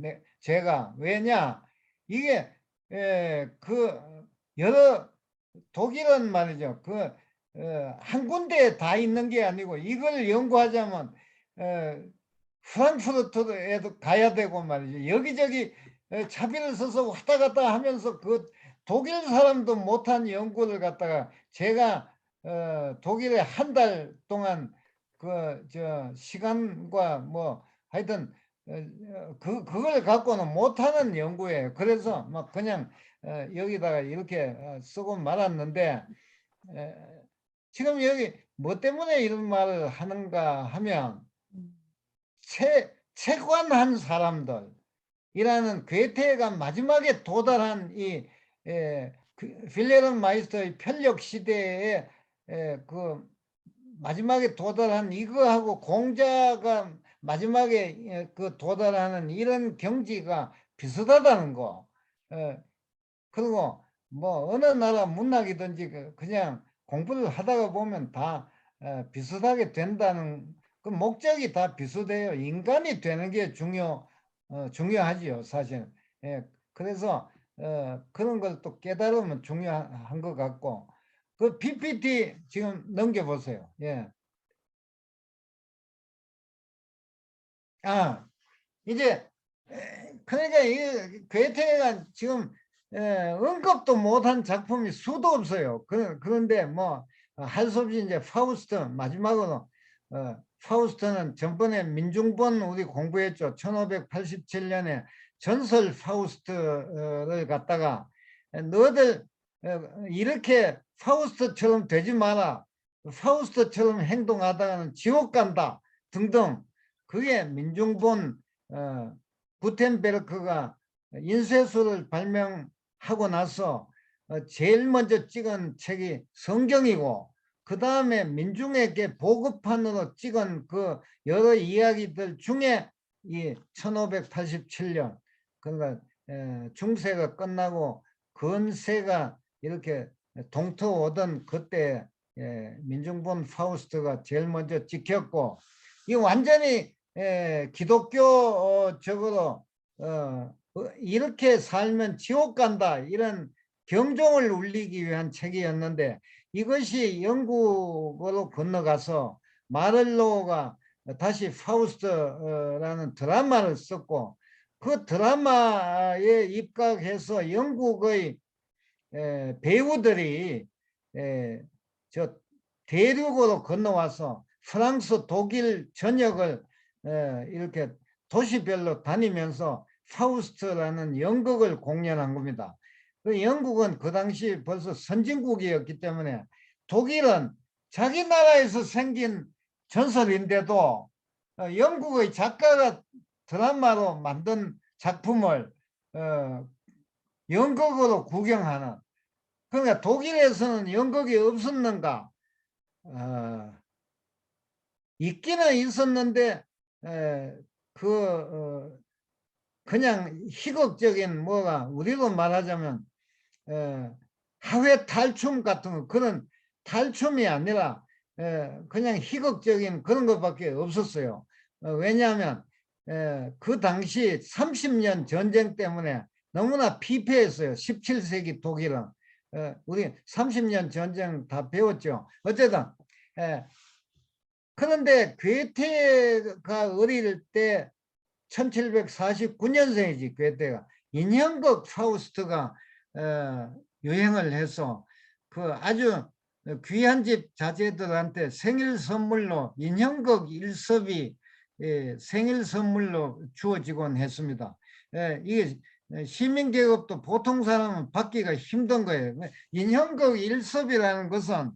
제가 왜냐, 이게 그 여러 독일은 말이죠. 한 군데에 다 있는 게 아니고 이걸 연구하자면 프랑크푸르트에도 가야 되고 말이죠. 여기저기 차비를 써서 왔다 갔다 하면서 그 독일 사람도 못한 연구를 갖다가 제가 독일에 한 달 동안 시간과 뭐 하여튼 그걸 갖고는 못하는 연구예요. 그래서 막 그냥 여기다가 이렇게 쓰고 말았는데, 지금 여기 뭐 때문에 이런 말을 하는가 하면, 채관한 사람들이라는 괴테가 마지막에 도달한 필레른 마이스터의 편력 시대에 그 마지막에 도달한 이거하고 공자가 마지막에 그 도달하는 이런 경지가 비슷하다는 거. 그리고 뭐 어느 나라 문학이든지 그냥 공부를 하다가 보면 다 비슷하게 된다는 그 목적이 다 비슷해요. 인간이 되는 게 중요하지요, 사실은. 그래서 그런 걸 또 깨달으면 중요한 것 같고, 그 PPT 지금 넘겨보세요. 예. 이제 그러니까 이 괴테가 지금 언급도 못한 작품이 수도 없어요. 그런데 뭐 할 수 없이 이제 파우스트 마지막으로 파우스트는 전번에 민중본 우리 공부했죠. 1587년에 전설 파우스트를 갖다가 너들 이렇게 파우스트처럼 되지 마라. 파우스트처럼 행동하다가는 지옥 간다. 등등. 그게 민중본 구텐베르크가 인쇄술을 발명하고 나서 제일 먼저 찍은 책이 성경이고 그 다음에 민중에게 보급판으로 찍은 그 여러 이야기들 중에 이 1587년 그러니까 중세가 끝나고 근세가 이렇게 동터오던 그때 민중본 파우스트가 제일 먼저 찍혔고 이 완전히 기독교적으로 이렇게 살면 지옥 간다 이런 경종을 울리기 위한 책이었는데 이것이 영국으로 건너가서 마를로가 다시 파우스트라는 드라마를 썼고 그 드라마에 입각해서 영국의 배우들이 저 대륙으로 건너와서 프랑스, 독일 전역을 이렇게 도시별로 다니면서 파우스트라는 연극을 공연한 겁니다. 그 영국은 그 당시 벌써 선진국이었기 때문에 독일은 자기 나라에서 생긴 전설인데도 영국의 작가가 드라마로 만든 작품을 연극으로 구경하는 그러니까 독일에서는 연극이 없었는가 있기는 있었는데 그냥 희극적인 뭐가 우리로 말하자면 하회 탈춤 같은 거 그런 탈춤이 아니라 그냥 희극적인 그런 것밖에 없었어요. 왜냐하면 그 당시 30년 전쟁 때문에 너무나 피폐했어요. 17세기 독일은. 우리 30년 전쟁 다 배웠죠. 어쨌든 그런데 괴테가 어릴 때 1749년생이지 괴테가 인형극 파우스트가 유행을 해서 그 아주 귀한 집 자제들한테 생일 선물로 인형극 일섭이 생일 선물로 주어지곤 했습니다. 이게 시민계급도 보통 사람은 받기가 힘든 거예요. 인형극 일섭이라는 것은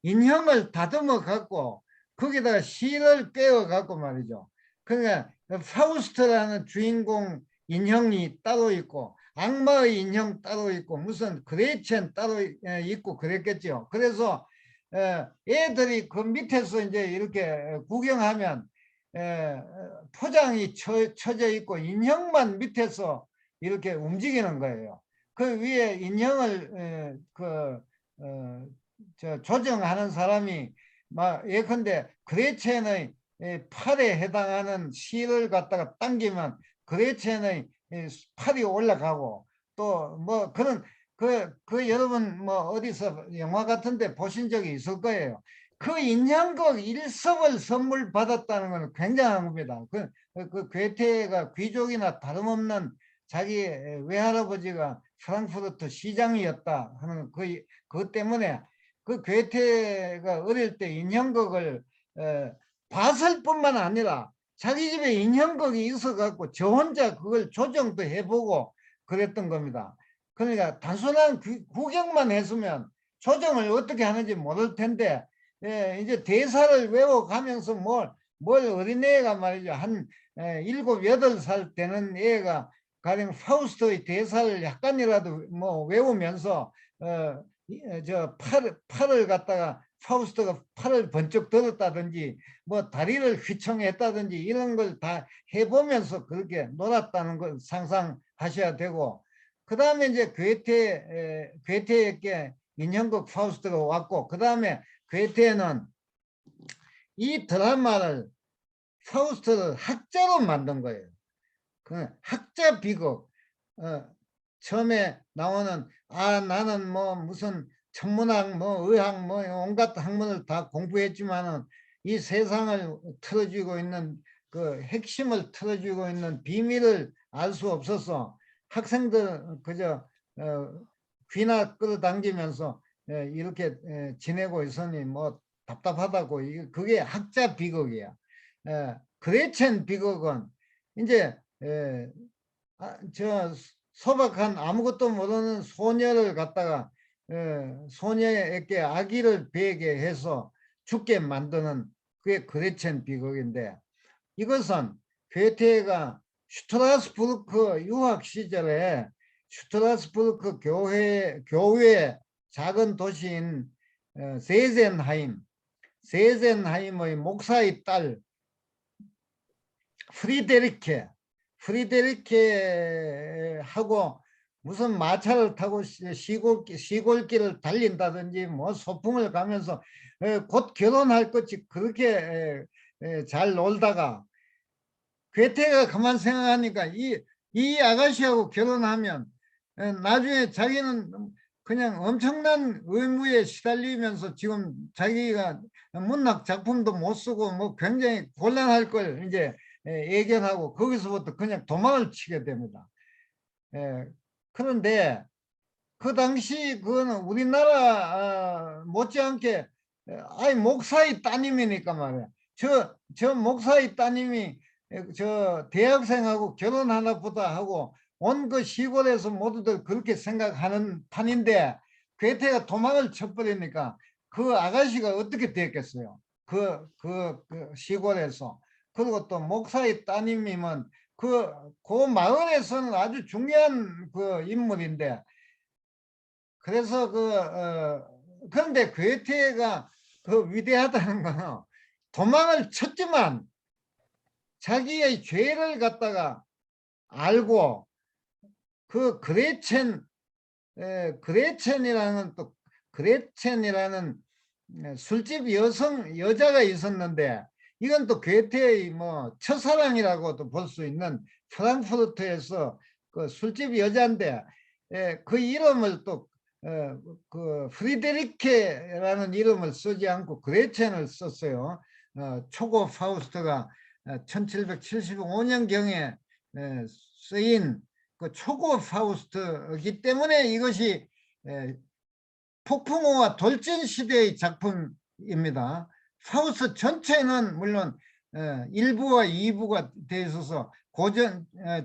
인형을 다듬어 갖고 거기다가 실을 꿰어 갖고 말이죠. 그러니까 파우스트라는 주인공 인형이 따로 있고 악마의 인형 따로 있고 무슨 그레첸 따로 있고 그랬겠죠. 그래서 애들이 그 밑에서 이제 이렇게 구경하면 포장이 쳐져 있고 인형만 밑에서 이렇게 움직이는 거예요. 그 위에 인형을 조정하는 사람이 막 예컨대 그레첸의 팔에 해당하는 실을 갖다가 당기면 그레첸의 팔이 올라가고 또 뭐 그런 그 여러분 뭐 어디서 영화 같은데 보신 적이 있을 거예요. 그 인형극 일섭을 선물 받았다는 것은 굉장한 겁니다. 그 괴테가 귀족이나 다름없는 자기 외할아버지가 프랑크푸르트 시장이었다 하는 그 때문에 그 괴테가 어릴 때 인형극을 봤을 뿐만 아니라 자기 집에 인형극이 있어갖고 저 혼자 그걸 조정도 해보고 그랬던 겁니다. 그러니까 단순한 구경만 했으면 조정을 어떻게 하는지 모를 텐데 이제 대사를 외워가면서 뭘 어린애가 말이죠. 한 7, 8살 되는 애가 가령 파우스트의 대사를 약간이라도 뭐 외우면서 저 팔을 갖다가 파우스트가 팔을 번쩍 들었다든지 뭐 다리를 휘청했다든지 이런 걸 다 해보면서 그렇게 놀았다는 걸 상상하셔야 되고 그 다음에 이제 괴테에게 인형극 파우스트가 왔고 그 다음에 괴테는 이 드라마를 파우스트를 학자로 만든 거예요. 그 학자 비극 처음에 나오는 나는 뭐 무슨 천문학 뭐 의학 뭐 온갖 학문을 다 공부했지만은 이 세상을 틀어주고 있는 그 핵심을 틀어주고 있는 비밀을 알 수 없어서 학생들 그저 귀나 끌어당기면서 이렇게 지내고 있으니 뭐 답답하다고. 그게 학자 비극이야. 그레첸 비극은 이제 저 소박한 아무것도 모르는 소녀를 갖다가 소녀에게 아기를 베게 해서 죽게 만드는 그게 그레첸 비극인데, 이것은 괴테가 슈트라스부르크 유학 시절에 슈트라스부르크 교회 작은 도시인 세젠하임의 목사의 딸 프리데리케하고 무슨 마차를 타고 시골길을 달린다든지 뭐 소풍을 가면서 곧 결혼할 것이 그렇게 잘 놀다가 괴테가 그만 생각하니까 이 아가씨하고 결혼하면 나중에 자기는 그냥 엄청난 의무에 시달리면서 지금 자기가 문학 작품도 못 쓰고 뭐 굉장히 곤란할 걸 이제 예견하고 거기서부터 그냥 도망을 치게 됩니다. 그런데 그 당시 그거는 우리나라 못지않게 아이 목사의 따님이니까 말이야. 저 목사의 따님이 저 대학생하고 결혼하나 보다 하고 온 그 시골에서 모두들 그렇게 생각하는 판인데 괴테가 도망을 쳐버리니까 그 아가씨가 어떻게 됐겠어요? 그 시골에서. 그리고 또 목사의 따님이면 그 마을에서는 아주 중요한 그 인물인데, 그래서 그런데 괴테가 그 위대하다는 거는 도망을 쳤지만 자기의 죄를 갖다가 알고 그 그레첸이라는 술집 여자가 있었는데, 이건 또 괴테의 뭐 첫사랑이라고도 볼 수 있는 프랑크푸르트에서 그 술집 여자인데 그 이름을 또 그 프리데리케라는 이름을 쓰지 않고 그레첸을 썼어요. 초고 파우스트가 1775년경에 쓰인 그 초고 파우스트이기 때문에 이것이 폭풍우와 돌진 시대의 작품입니다. 파우스트 전체는 물론 1부와 2부가 되어 있어서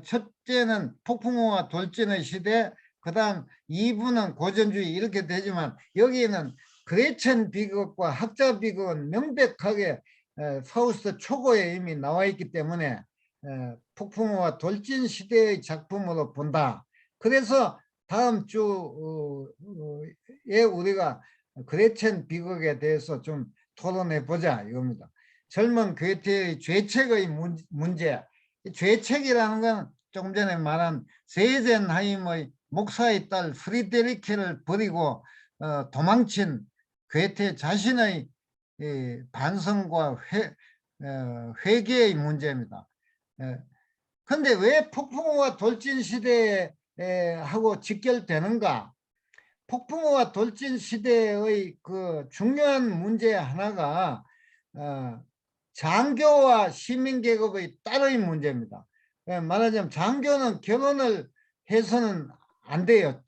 첫째는 폭풍우와 돌진의 시대, 그 다음 2부는 고전주의 이렇게 되지만 여기는 그레첸 비극과 학자 비극은 명백하게 파우스트 초고에 이미 나와 있기 때문에 폭풍우와 돌진 시대의 작품으로 본다. 그래서 다음 주에 우리가 그레첸 비극에 대해서 좀 토론해 보자 이겁니다. 젊은 괴테의 죄책의 문제. 죄책이라는 건 조금 전에 말한 세젠하임의 목사의 딸 프리데리케를 버리고 도망친 괴테 자신의 반성과 회개의 문제입니다. 그런데 왜 폭풍우와 돌진 시대에 하고 직결되는가? 폭풍우와 돌진 시대의 그 중요한 문제 하나가 장교와 시민계급의 딸의 문제입니다. 말하자면 장교는 결혼을 해서는 안 돼요.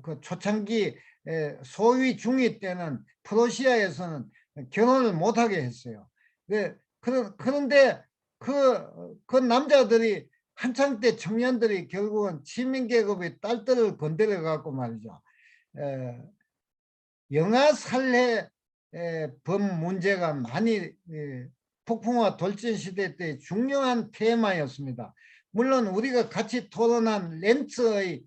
그 초창기 소위 중위 때는 프로시아에서는 결혼을 못하게 했어요. 그런데 그 남자들이 한창 때 청년들이 결국은 시민계급의 딸들을 건드려 갖고 말이죠. 영아 살해 법 문제가 많이 폭풍우와 돌진 시대 때 중요한 테마였습니다. 물론 우리가 같이 토론한 렌츠의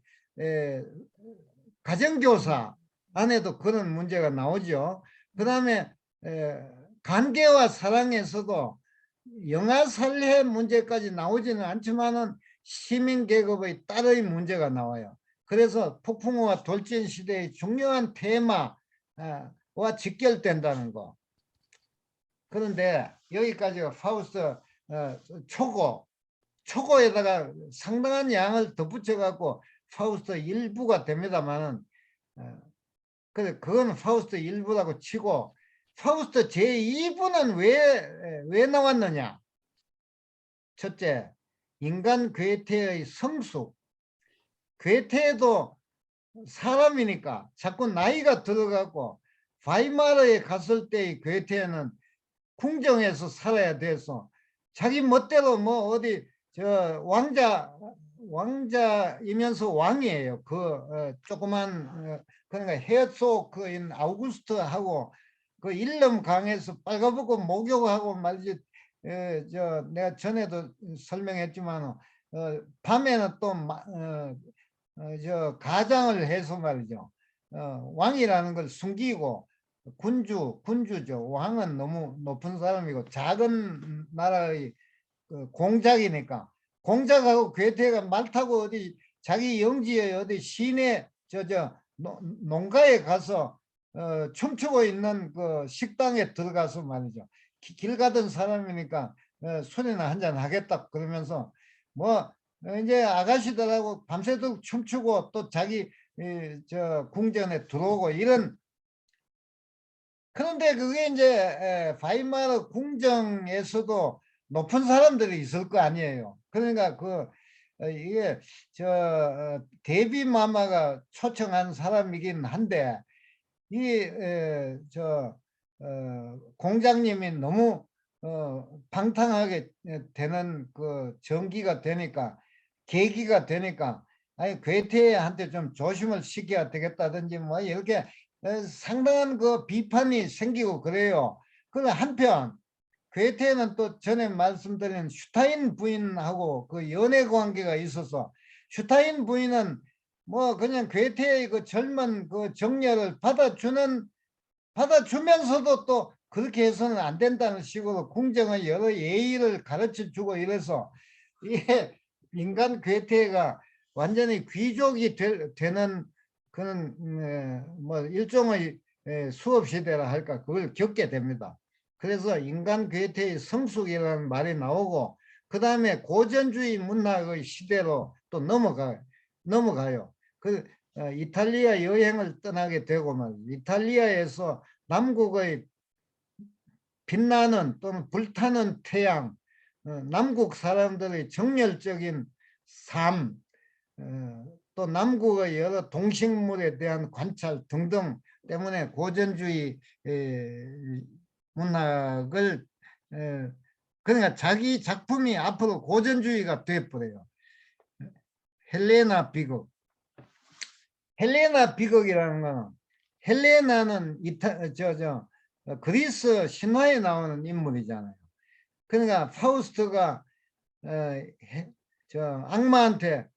가정교사 안에도 그런 문제가 나오죠. 그 다음에 관계와 사랑에서도 영아 살해 문제까지 나오지는 않지만은 시민계급의 딸의 문제가 나와요. 그래서 폭풍우와 돌진 시대의 중요한 테마와 직결된다는 거. 그런데 여기까지가 파우스트 초고에다가 상당한 양을 덧붙여 갖고 파우스트 일부가 됩니다만은 그건 파우스트 일부라고 치고 파우스트 제2부는 왜 나왔느냐? 첫째, 인간 괴테의 성숙. 괴테도 사람이니까 자꾸 나이가 들어가고 바이마르에 갔을 때의 괴테는 궁정에서 살아야 돼서 자기 멋대로 뭐 어디 저 왕자이면서 왕이에요. 조그만 그러니까 헤르소그인 아우구스트하고 그 일름 강에서 빨가벗고 목욕하고 말이지. 내가 전에도 설명했지만 밤에는 또 가장을 해서 말이죠. 왕이라는 걸 숨기고 군주죠. 왕은 너무 높은 사람이고 작은 나라의 공작이니까 공작하고 괴테가 말 타고 어디 자기 영지에 어디 시내 농가에 가서 춤추고 있는 그 식당에 들어가서 말이죠. 길 가던 사람이니까 술이나 한잔 하겠다 그러면서 뭐 이제 아가씨들하고 밤새도록 춤추고 또 자기 궁전에 들어오고 이런. 그런데 그게 이제 바이마르 궁정에서도 높은 사람들이 있을 거 아니에요. 그러니까 이게 데비 마마가 초청한 사람이긴 한데 공장님이 너무 방탕하게 되는 그 전기가 되니까 계기가 되니까 아니 괴테한테 좀 조심을 시켜야 되겠다든지 뭐 이렇게 상당한 그 비판이 생기고 그래요. 그런데 한편 괴테는 또 전에 말씀드린 슈타인 부인하고 그 연애 관계가 있어서 슈타인 부인은 뭐 그냥 괴테의 그 젊은 그 정열을 받아주면서도 또 그렇게 해서는 안 된다는 식으로 궁정의 여러 예의를 가르쳐 주고 이래서 이게 인간 괴테가 완전히 귀족이 되는 그런 뭐 일종의 수업 시대라 할까 그걸 겪게 됩니다. 그래서 인간 괴테의 성숙이라는 말이 나오고 그 다음에 고전주의 문학의 시대로 또 넘어가요. 이탈리아 여행을 떠나게 되고 말이죠. 이탈리아에서 남국의 빛나는 또는 불타는 태양, 남국 사람들의 정열적인 삶, 또 남국의 여러 동식물에 대한 관찰 등등 때문에 고전주의 문학을 그러니까 자기 작품이 앞으로 고전주의가 돼버려요. 헬레나 비극. 헬레나 비극이라는 거는 헬레나는 그리스 신화에 나오는 인물이잖아요. 그러니까 파우스트가 악마한테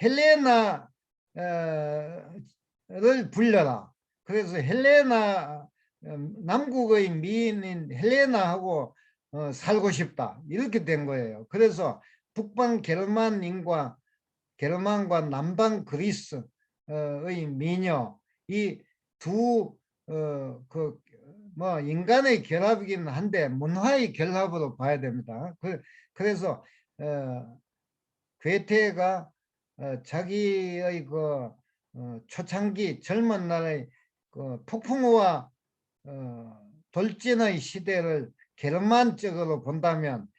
헬레나를 불려라. 그래서 헬레나 남국의 미인인 헬레나하고 살고 싶다. 이렇게 된 거예요. 그래서 북방 게르만과 남방 그리스의 미녀 이 두 뭐 인간의 결합이긴 한데 문화의 결합으로 봐야 됩니다. 그래서 괴테가 자기의 초창기 젊은 날의 폭풍우와 돌진의 시대를 게르만적으로 본다면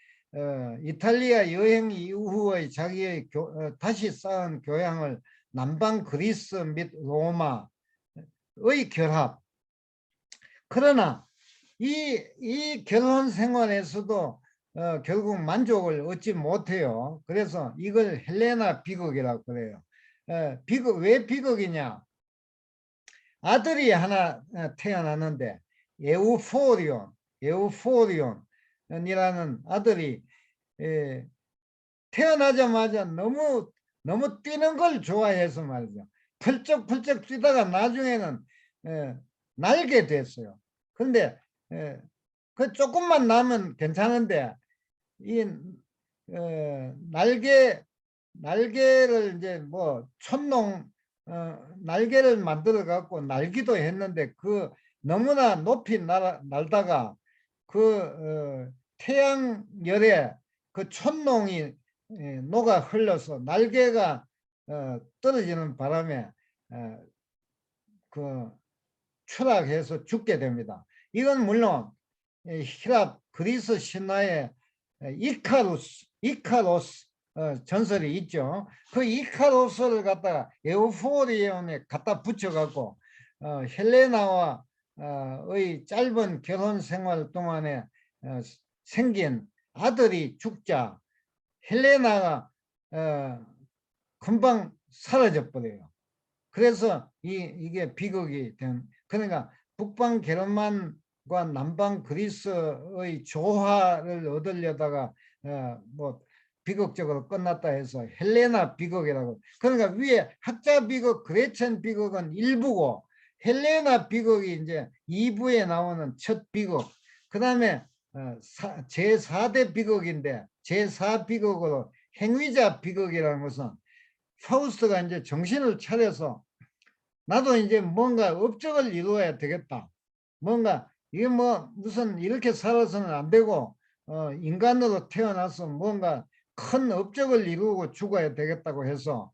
이탈리아 여행 이후의 자기의 다시 쌓은 교양을 남방 그리스 및 로마의 결합. 그러나 이 결혼 생활에서도 결국 만족을 얻지 못해요. 그래서 이걸 헬레나 비극이라고 그래요. 왜 비극이냐? 아들이 하나 태어났는데 에우포리온이라는 아들이 태어나자마자 너무 뛰는 걸 좋아해서 말이죠. 펄쩍펄쩍 뛰다가 나중에는 날게 됐어요. 그런데 그 조금만 나면 괜찮은데 이 날개를 이제 뭐 날개를 만들어 갖고 날기도 했는데 그 너무나 높이 날다가 태양열에 그 촛농이 녹아 흘러서 날개가 떨어지는 바람에 추락해서 죽게 됩니다. 이건 물론 히랍 그리스 신화의 이카로스 전설이 있죠. 그 이카로스를 갖다가 에우포리온에 갖다 붙여갖고 헬레나와 의 짧은 결혼 생활 동안에 생긴 아들이 죽자 헬레나가 금방 사라져 버려요. 그래서 이게 비극이 된, 그러니까 북방 게르만과 남방 그리스의 조화를 얻으려다가 뭐 비극적으로 끝났다 해서 헬레나 비극이라고. 그러니까 위에 학자 비극, 그레첸 비극은 일부고 헬레나 비극이 이제 2부에 나오는 첫 비극. 그다음에 제4대 비극인데 제4 비극으로 행위자 비극이라는 것은 파우스트가 이제 정신을 차려서 나도 이제 뭔가 업적을 이루어야 되겠다. 뭔가 이게 뭐 무슨 이렇게 살아서는 안 되고 인간으로 태어나서 뭔가 큰 업적을 이루고 죽어야 되겠다고 해서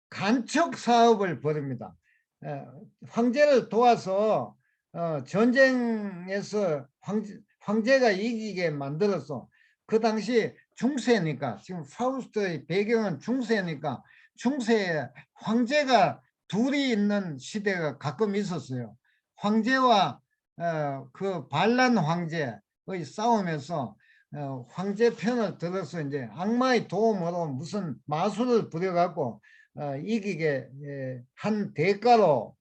간척 사업을 벌입니다. 황제를 도와서 전쟁에서 황제가 이기게 만들어서 그 당시 중세니까 지금 파우스트의 배경은 중세니까 중세에 황제가 둘이 있는 시대가 가끔 있었어요. 황제와 그 반란 황제의 싸움에서 황제 편을 들어서 이제 악마의 도움으로 무슨 마술을 부려갖고 이기게 한 대가로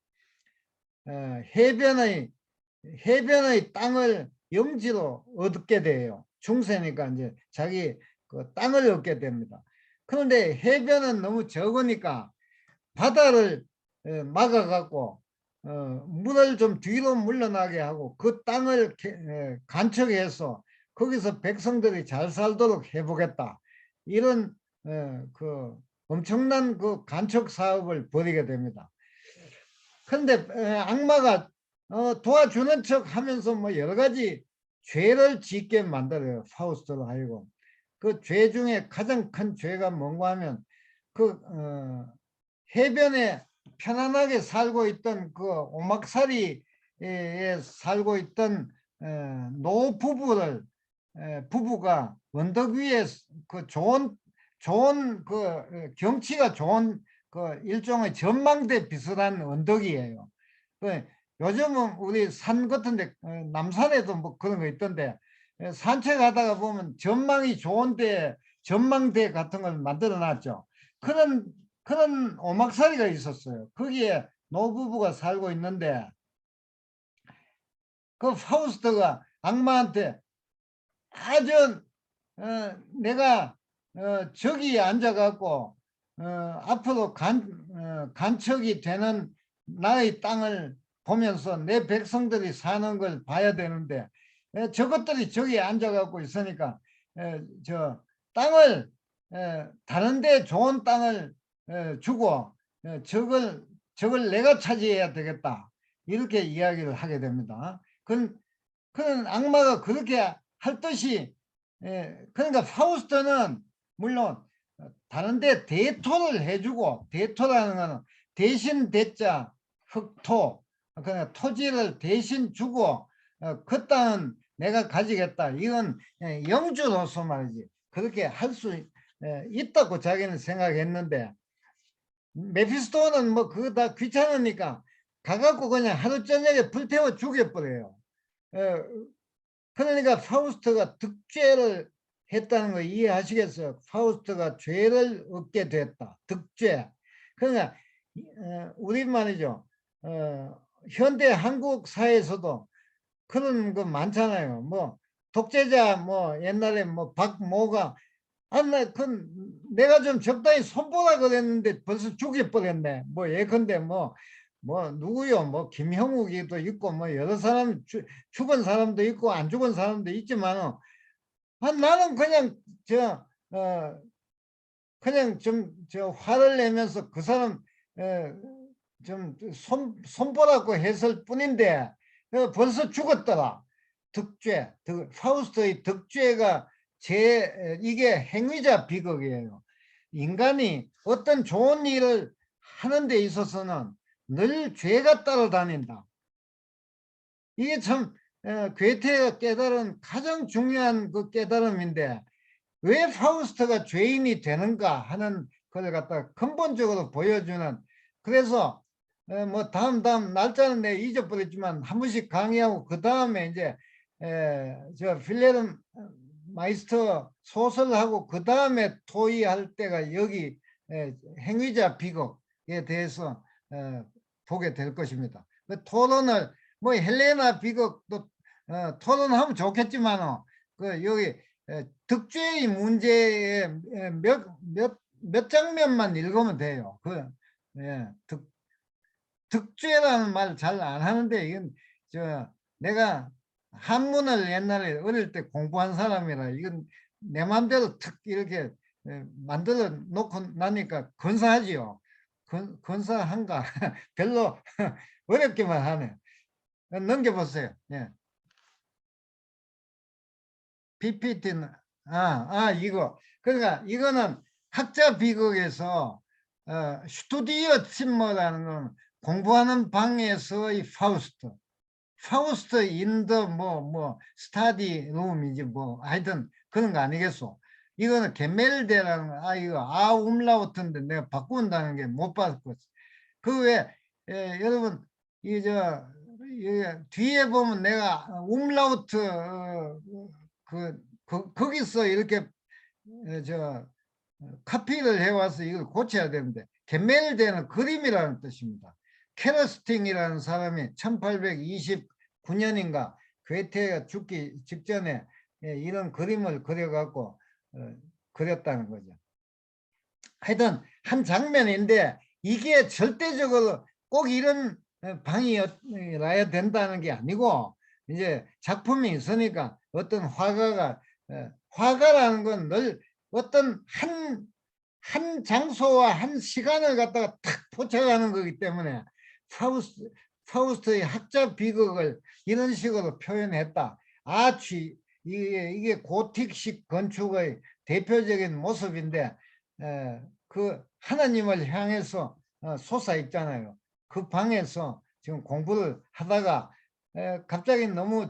해변의 땅을 영지로 얻게 돼요. 중세니까 이제 자기 그 땅을 얻게 됩니다. 그런데 해변은 너무 적으니까 바다를 막아갖고 물을 좀 뒤로 물러나게 하고 그 땅을 간척해서 거기서 백성들이 잘 살도록 해보겠다. 이런 그 엄청난 그 간척 사업을 벌이게 됩니다. 그런데 악마가 도와주는 척 하면서 뭐 여러 가지 죄를 짓게 만들어요. 파우스트로 하여금. 그 죄 중에 가장 큰 죄가 뭔가 하면 그 해변에 편안하게 살고 있던 그 오막살이에 살고 있던 노 부부가 언덕 위에 그 좋은 그 경치가 좋은 그 일종의 전망대 비슷한 언덕이에요. 요즘은 우리 산 같은데 남산에도 뭐 그런 거 있던데 산책하다가 보면 전망이 좋은데 전망대 같은 걸 만들어 놨죠. 그런 오막살이가 있었어요. 거기에 노부부가 살고 있는데 그 파우스트가 악마한테 아주 내가 저기 앉아갖고 앞으로 간척이 되는 나의 땅을 보면서 내 백성들이 사는 걸 봐야 되는데 저것들이 저기 앉아갖고 있으니까 저 땅을 다른데 좋은 땅을 주고 저걸 내가 차지해야 되겠다. 이렇게 이야기를 하게 됩니다. 그런 악마가 그렇게 할 듯이 그러니까 파우스트는 물론 다른데 대토를 해주고 대토라는 것은 대신 대자 흑토 그러니까 토지를 대신 주고 그 땅은 내가 가지겠다. 이건 영주로서 말이지 그렇게 할 수 있다고 자기는 생각했는데 메피스토는 뭐 그거 다 귀찮으니까 가갖고 그냥 하루 저녁에 불태워 죽여버려요. 그러니까 파우스트가 득죄를 했다는 거 이해하시겠어요? 파우스트가 죄를 얻게 됐다. 득죄. 그러니까 우리 말이죠. 현대 한국 사회에서도 그런 거 많잖아요. 뭐 독재자 뭐 옛날에 뭐 박모가 내가 좀 적당히 손보라 그랬는데 벌써 죽여버렸네. 뭐 예컨대 뭐 누구요? 뭐 김형욱이도 있고 뭐 여러 사람 죽은 사람도 있고 안 죽은 사람도 있지만 나는 그냥 그냥 좀 화를 내면서 그 사람 좀 손보라고 했을 뿐인데 벌써 죽었더라. 득죄, 파우스트의 득죄가 이게 행위자 비극이에요. 인간이 어떤 좋은 일을 하는 데 있어서는 늘 죄가 따라다닌다. 이게 참 괴테가 깨달은 가장 중요한 그 깨달음인데 왜 파우스트가 죄인이 되는가 하는 걸 갖다 근본적으로 보여주는, 그래서 뭐 다음 날짜는 내가 잊어버렸지만 한 번씩 강의하고 그 다음에 이제 저 필레름 마이스터 소설하고 그 다음에 토의할 때가 여기 행위자 비극에 대해서 보게 될 것입니다. 그 토론을 뭐 헬레나 비극도 토론하면 좋겠지만 그 여기 득죄의 문제에 몇 장면만 읽으면 돼요. 득죄라는 말 잘 안 하는데 이건 내가 한문을 옛날에 어릴 때 공부한 사람이라 이건 내 마음대로 특 이렇게 만들어 놓고 나니까 근사하지요. 근사한가? 별로 어렵기만 하네. 넘겨보세요. 예. PPT는 이거 그러니까 이거는 학자 비극에서 슈투디오 침머라는 건 공부하는 방에서의 파우스트 인더 뭐 스타디 룸이지 뭐 하여튼 그런 거 아니겠소. 이거는 게멜데라는 이거 움라우트인데 내가 바꾼다는 게 못 바꿨어. 그 외에 여러분 뒤에 보면 내가 움라우트 거기서 이렇게 카피를 해와서 이걸 고쳐야 되는데 게멜데는 그림이라는 뜻입니다. 케러스팅이라는 사람이 1829년인가 괴테가 죽기 직전에 이런 그림을 그려갖고 그렸다는 거죠. 하여튼 한 장면인데 이게 절대적으로 꼭 이런 방이라야 된다는 게 아니고 이제 작품이 있으니까 어떤 화가라는 건 늘 어떤 한 장소와 한 시간을 갖다가 탁 포착하는 거기 때문에 파우스트의 학자 비극을 이런 식으로 표현했다. 이게 고틱식 건축의 대표적인 모습인데 그 하나님을 향해서 솟아 있잖아요. 그 방에서 지금 공부를 하다가 갑자기 너무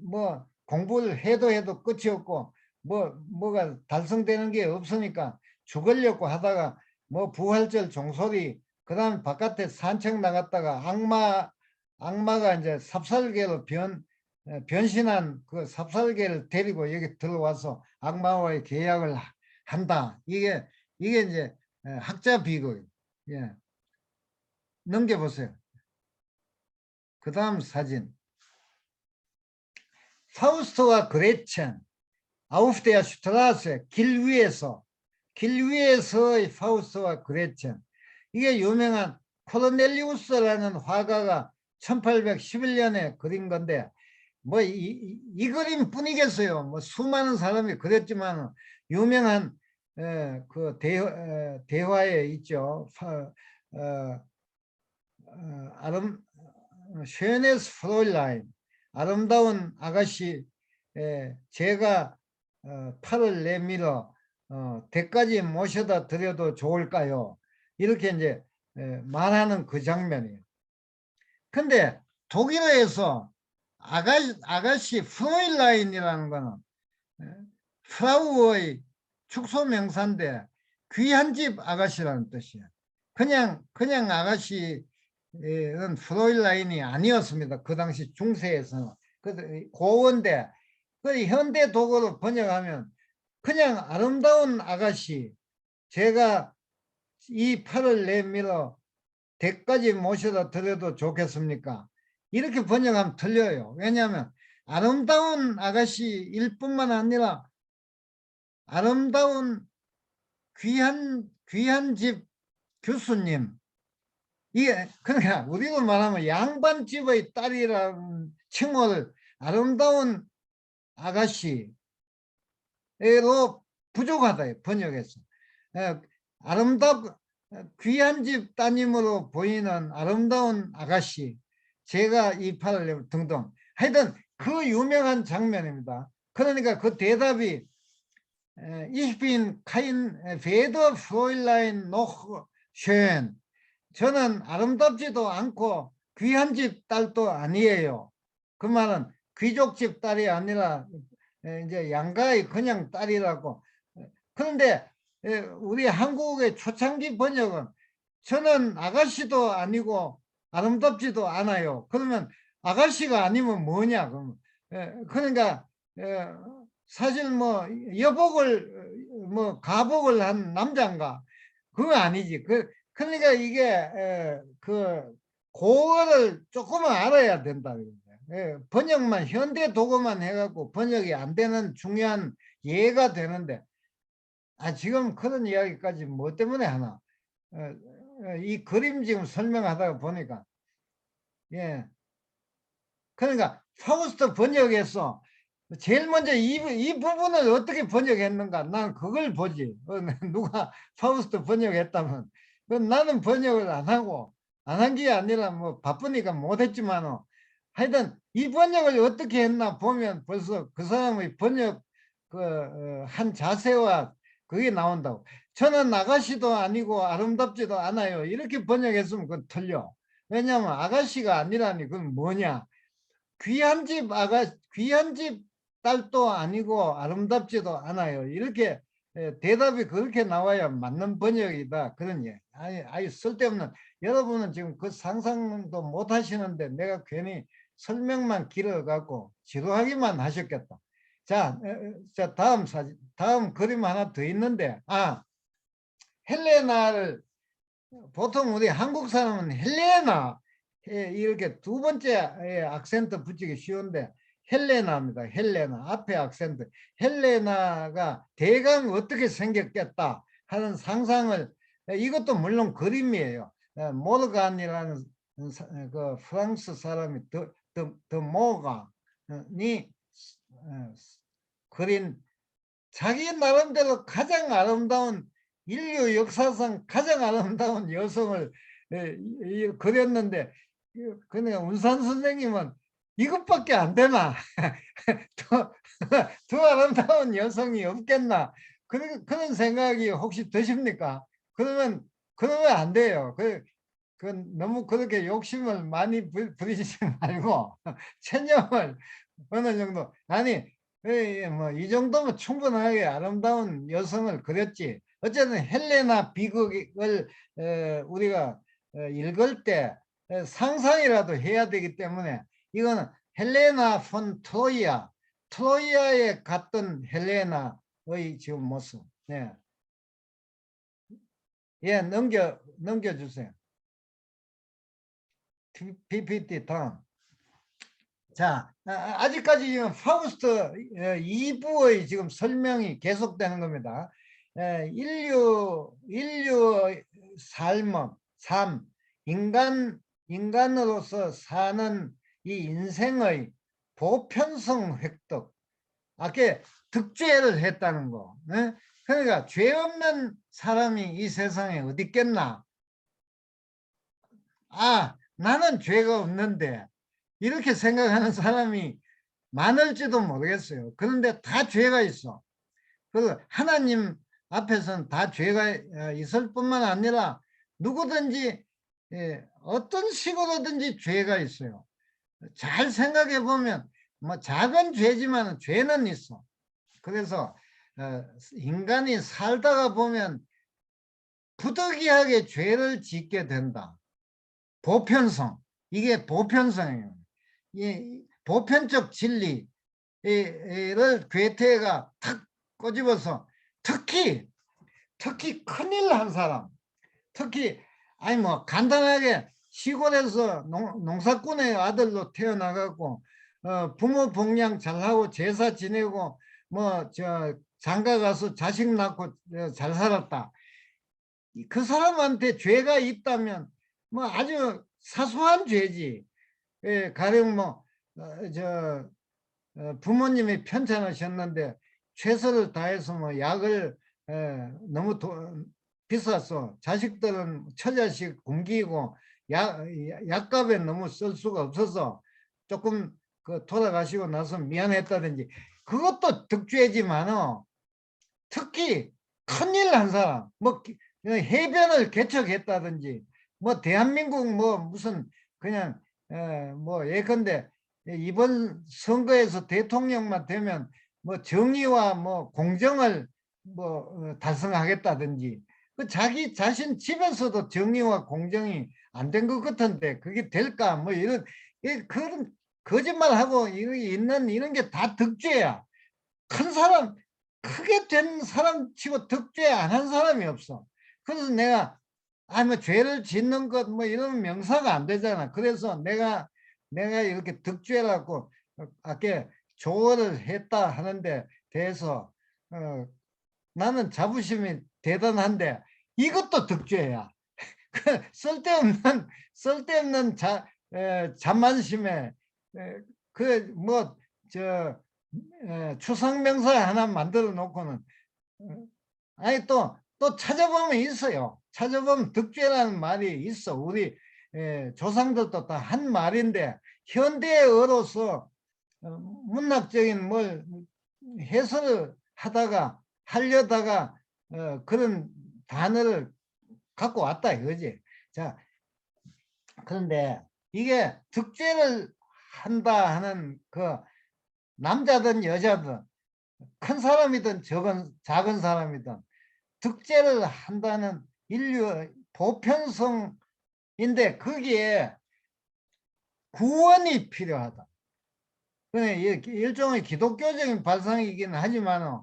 뭐 공부를 해도 끝이 없고 뭐가 달성되는 게 없으니까 죽으려고 하다가 뭐 부활절 종소리, 그다음 바깥에 산책 나갔다가 악마가 이제 삽살개로 변신한 그 삽살개를 데리고 여기 들어와서 악마와의 계약을 한다. 이게 이제 학자 비극. 예. 넘겨보세요. 그 다음 사진. 파우스트와 그레첸, 아우프데아 슈트라스, 길 위에서의 파우스트와 그레첸. 이게 유명한 코르넬리우스라는 화가가 1811년에 그린 건데 뭐 이 그림뿐이겠어요. 뭐 수많은 사람이 그렸지만 유명한 그 대화에 있죠. 쉐네스 프로일라인, 아름다운 아가씨, 제가 팔을 내밀어 대까지 모셔다 드려도 좋을까요? 이렇게 이제 말하는 그 장면이에요. 근데 독일어에서 아가씨 프로일라인이라는 거는 프라우의 축소 명사인데 귀한 집 아가씨라는 뜻이에요. 그냥 아가씨는 프로일라인이 아니었습니다. 그 당시 중세에서는. 고어인데 그 현대 독어로 번역하면 그냥 아름다운 아가씨, 제가 이 팔을 내밀어 대까지 모셔다 드려도 좋겠습니까? 이렇게 번역하면 틀려요. 왜냐하면 아름다운 아가씨일 뿐만 아니라 아름다운 귀한 집 교수님, 이게 그러니까 우리로 말하면 양반집의 딸이라는 칭호를 아름다운 아가씨로 부족하다 번역해서. 귀한 집 따님으로 보이는 아름다운 아가씨, 제가 이 팔을 등등. 하여튼 그 유명한 장면입니다. 그러니까 그 대답이 Ich bin kein weder Fräulein noch schön. 저는 아름답지도 않고 귀한 집 딸도 아니에요. 그 말은 귀족집 딸이 아니라 이제 양가의 그냥 딸이라고. 그런데 우리 한국의 초창기 번역은 저는 아가씨도 아니고 아름답지도 않아요. 그러면 아가씨가 아니면 뭐냐? 그러니까 사실 뭐 여복을 뭐 가복을 한 남자인가? 그거 아니지. 그러니까 이게 그 그거를 조금은 알아야 된다. 번역만 현대 도구만 해갖고 번역이 안 되는 중요한 예가 되는데 지금 그런 이야기까지 뭐 때문에 하나? 이 그림 지금 설명하다가 보니까 그러니까 파우스트 번역에서 제일 먼저 이 부분을 어떻게 번역했는가 난 그걸 보지. 누가 파우스트 번역했다면 나는 번역을 안 하고 안 한 게 아니라 뭐 바쁘니까 못했지만 하여튼 이 번역을 어떻게 했나 보면 벌써 그 사람의 번역 한 자세와 그게 나온다고. 저는 아가씨도 아니고 아름답지도 않아요. 이렇게 번역했으면 그건 틀려. 왜냐하면 아가씨가 아니라니 그건 뭐냐. 귀한 집 딸도 아니고 아름답지도 않아요. 이렇게 대답이 그렇게 나와야 맞는 번역이다. 그런 예. 아니 쓸데없는 여러분은 지금 그 상상도 못 하시는데 내가 괜히 설명만 길어갖고 지루하기만 하셨겠다. 자, 자 다음 그림 하나 더 있는데 헬레나를 보통 우리 한국 사람은 헬레나 이렇게 두 번째 악센트 붙이기 쉬운데 헬레나입니다. 헬레나 앞에 악센트. 헬레나가 대강 어떻게 생겼겠다 하는 상상을 이것도 물론 그림이에요. 모르간이라는 그 프랑스 사람이 더 모간이 그린 자기 나름대로 가장 아름다운 인류 역사상 가장 아름다운 여성을 그렸는데 그냥 운산 선생님은 이것밖에 안 되나? 더 아름다운 여성이 없겠나? 그런 생각이 혹시 드십니까? 그러면 안 돼요. 너무 그렇게 욕심을 많이 부리지 말고 체념을 어느 정도 뭐 이 정도면 충분하게 아름다운 여성을 그렸지. 어쨌든 헬레나 비극을 우리가 읽을 때 상상이라도 해야 되기 때문에 이거는 헬레나 폰 트로이아에 갔던 헬레나의 지금 모습. 예, 넘겨주세요. PPT 다음. 자, 아직까지 지금 파우스트 2부의 지금 설명이 계속되는 겁니다. 인류 삶, 인간으로서 사는 이 인생의 보편성 획득, 아까 득죄를 했다는 거. 그러니까 죄 없는 사람이 이 세상에 어디 있겠나? 나는 죄가 없는데 이렇게 생각하는 사람이 많을지도 모르겠어요. 그런데 다 죄가 있어. 그래서 하나님 앞에서는 다 죄가 있을 뿐만 아니라 누구든지 어떤 식으로든지 죄가 있어요. 잘 생각해 보면 뭐 작은 죄지만 죄는 있어. 그래서 인간이 살다가 보면 부득이하게 죄를 짓게 된다. 보편성. 이게 보편성이에요. 이 보편적 진리를 괴테가 탁 꼬집어서 특히 큰일 한 사람, 특히 뭐 간단하게 시골에서 농사꾼의 아들로 태어나갖고 부모 복양 잘하고 제사 지내고 뭐 장가 가서 자식 낳고 잘 살았다. 그 사람한테 죄가 있다면 뭐 아주 사소한 죄지. 가령 뭐 부모님이 편찮으셨는데 최선을 다해서 뭐 약을 너무 비쌌어. 자식들은 처자식 굶기고 약값에 너무 쓸 수가 없어서 조금 돌아가시고 나서 미안했다든지 그것도 득죄지만 특히 큰일 난 사람 뭐 해변을 개척했다든지 뭐 대한민국 뭐 무슨 그냥 뭐 예컨대 이번 선거에서 대통령만 되면 뭐 정의와 뭐 공정을 뭐 달성하겠다든지 그 자기 자신 집에서도 정의와 공정이 안 된 것 같은데 그게 될까 뭐 이런 그런 거짓말하고 있는 이런 게 다 득죄야. 큰 사람 크게 된 사람 치고 득죄 안 한 사람이 없어. 그래서 내가 뭐 죄를 짓는 것 뭐 이런 명사가 안 되잖아. 그래서 내가 이렇게 득죄라고 아까 조언을 했다 하는데 대해서 나는 자부심이 대단한데 이것도 득죄야. 그 쓸데없는 자만심에 그뭐저 추상명사 하나 만들어 놓고는 아니 또 찾아보면 있어요. 찾아보면 득죄라는 말이 있어. 우리 조상들도 다 한 말인데 현대어로서 문학적인 뭘 해설을 하려다가 그런 단어를 갖고 왔다 이거지. 자, 그런데 이게 득죄를 한다 하는 그 남자든 여자든 큰 사람이든 작은 사람이든 득죄를 한다는 인류의 보편성인데 거기에 구원이 필요하다. 일종의 기독교적인 발상이긴 하지만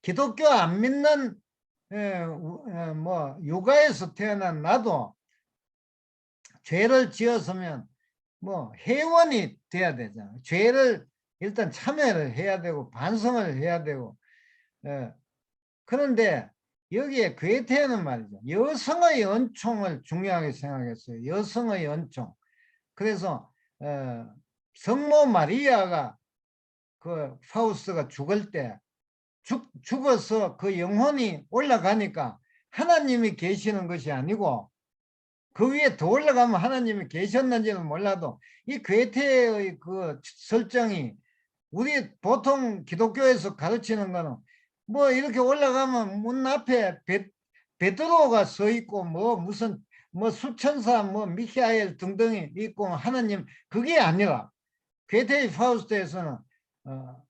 기독교 안 믿는 뭐 육아에서 태어난 나도 죄를 지었으면 뭐 회원이 돼야 되잖아. 죄를 일단 참여를 해야 되고 반성을 해야 되고 그런데 여기에 괴테는 말이죠. 여성의 은총을 중요하게 생각했어요. 여성의 은총. 그래서 성모 마리아가 그 파우스가 죽을 때 죽어서 그 영혼이 올라가니까 하나님이 계시는 것이 아니고 그 위에 더 올라가면 하나님이 계셨는지는 몰라도 이 괴테의 그 설정이 우리 보통 기독교에서 가르치는 거는 뭐 이렇게 올라가면 문 앞에 베드로가 서 있고 뭐 무슨 뭐 수천사 뭐 미카엘 등등이 있고 하나님 그게 아니라 괴테의 파우스트에서는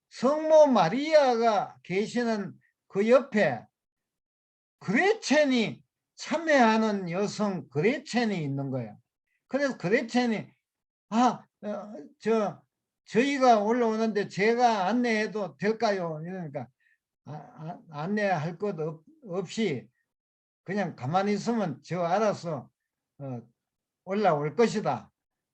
성모 마리아가 계시는 그 옆에 그레첸이 참여하는 여성 그레첸이 있는 거예요. 그래서 그레첸이 저희가 올라오는데 제가 안내해도 될까요? 이러니까 안내할 것 없이 그냥 가만히 있으면 저 알아서 올라올 것이다.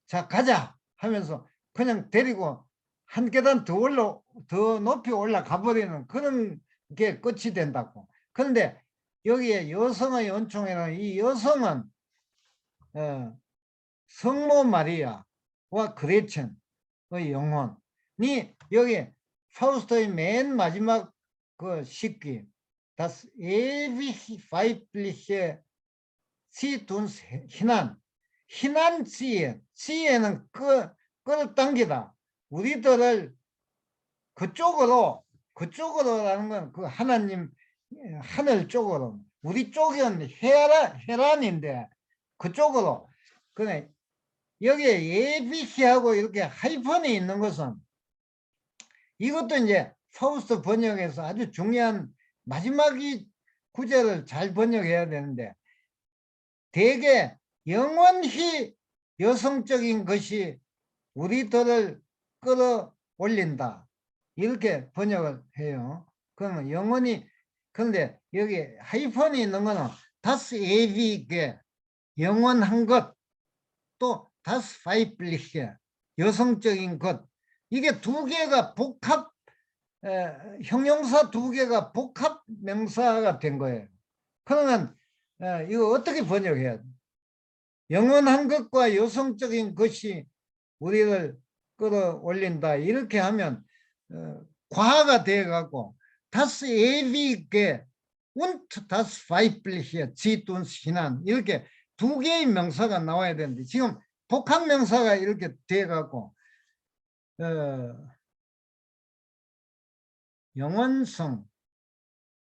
자 가자 하면서 그냥 데리고 한 계단 더 높이 올라가 버리는 그런 게 끝이 된다고. 그런데 여기에 여성의 은총이라는 이 여성은 성모 마리아와 그레첸의 영혼이 여기 파우스트의 맨 마지막 그 식기 Das ewig weibliche sie uns 희난 지혜는 끌어당기다. 우리들을 그쪽으로라는 건 그 하나님 하늘 쪽으로 우리 쪽은 헤란인데 그쪽으로 그래 여기에 예비시하고 이렇게 하이펀이 있는 것은 이것도 이제 파우스트 번역에서 아주 중요한 마지막이 구절을 잘 번역해야 되는데 대개 영원히 여성적인 것이 우리들을 끌어올린다 이렇게 번역을 해요. 그러면 영원히 그런데 여기 하이펀이 있는 거는 다스 에비게 영원한 것 또 다스 파이블리게 여성적인 것 이게 두 개가 복합 형용사 두 개가 복합 명사가 된 거예요. 그러면 이거 어떻게 번역해야 돼? 영원한 것과 여성적인 것이 우리를 끌어올린다 이렇게 하면 과가 돼가고 das ewige und das weibliche zieht uns hinan 이렇게 두 개의 명사가 나와야 되는데 지금 복합 명사가 이렇게 돼가고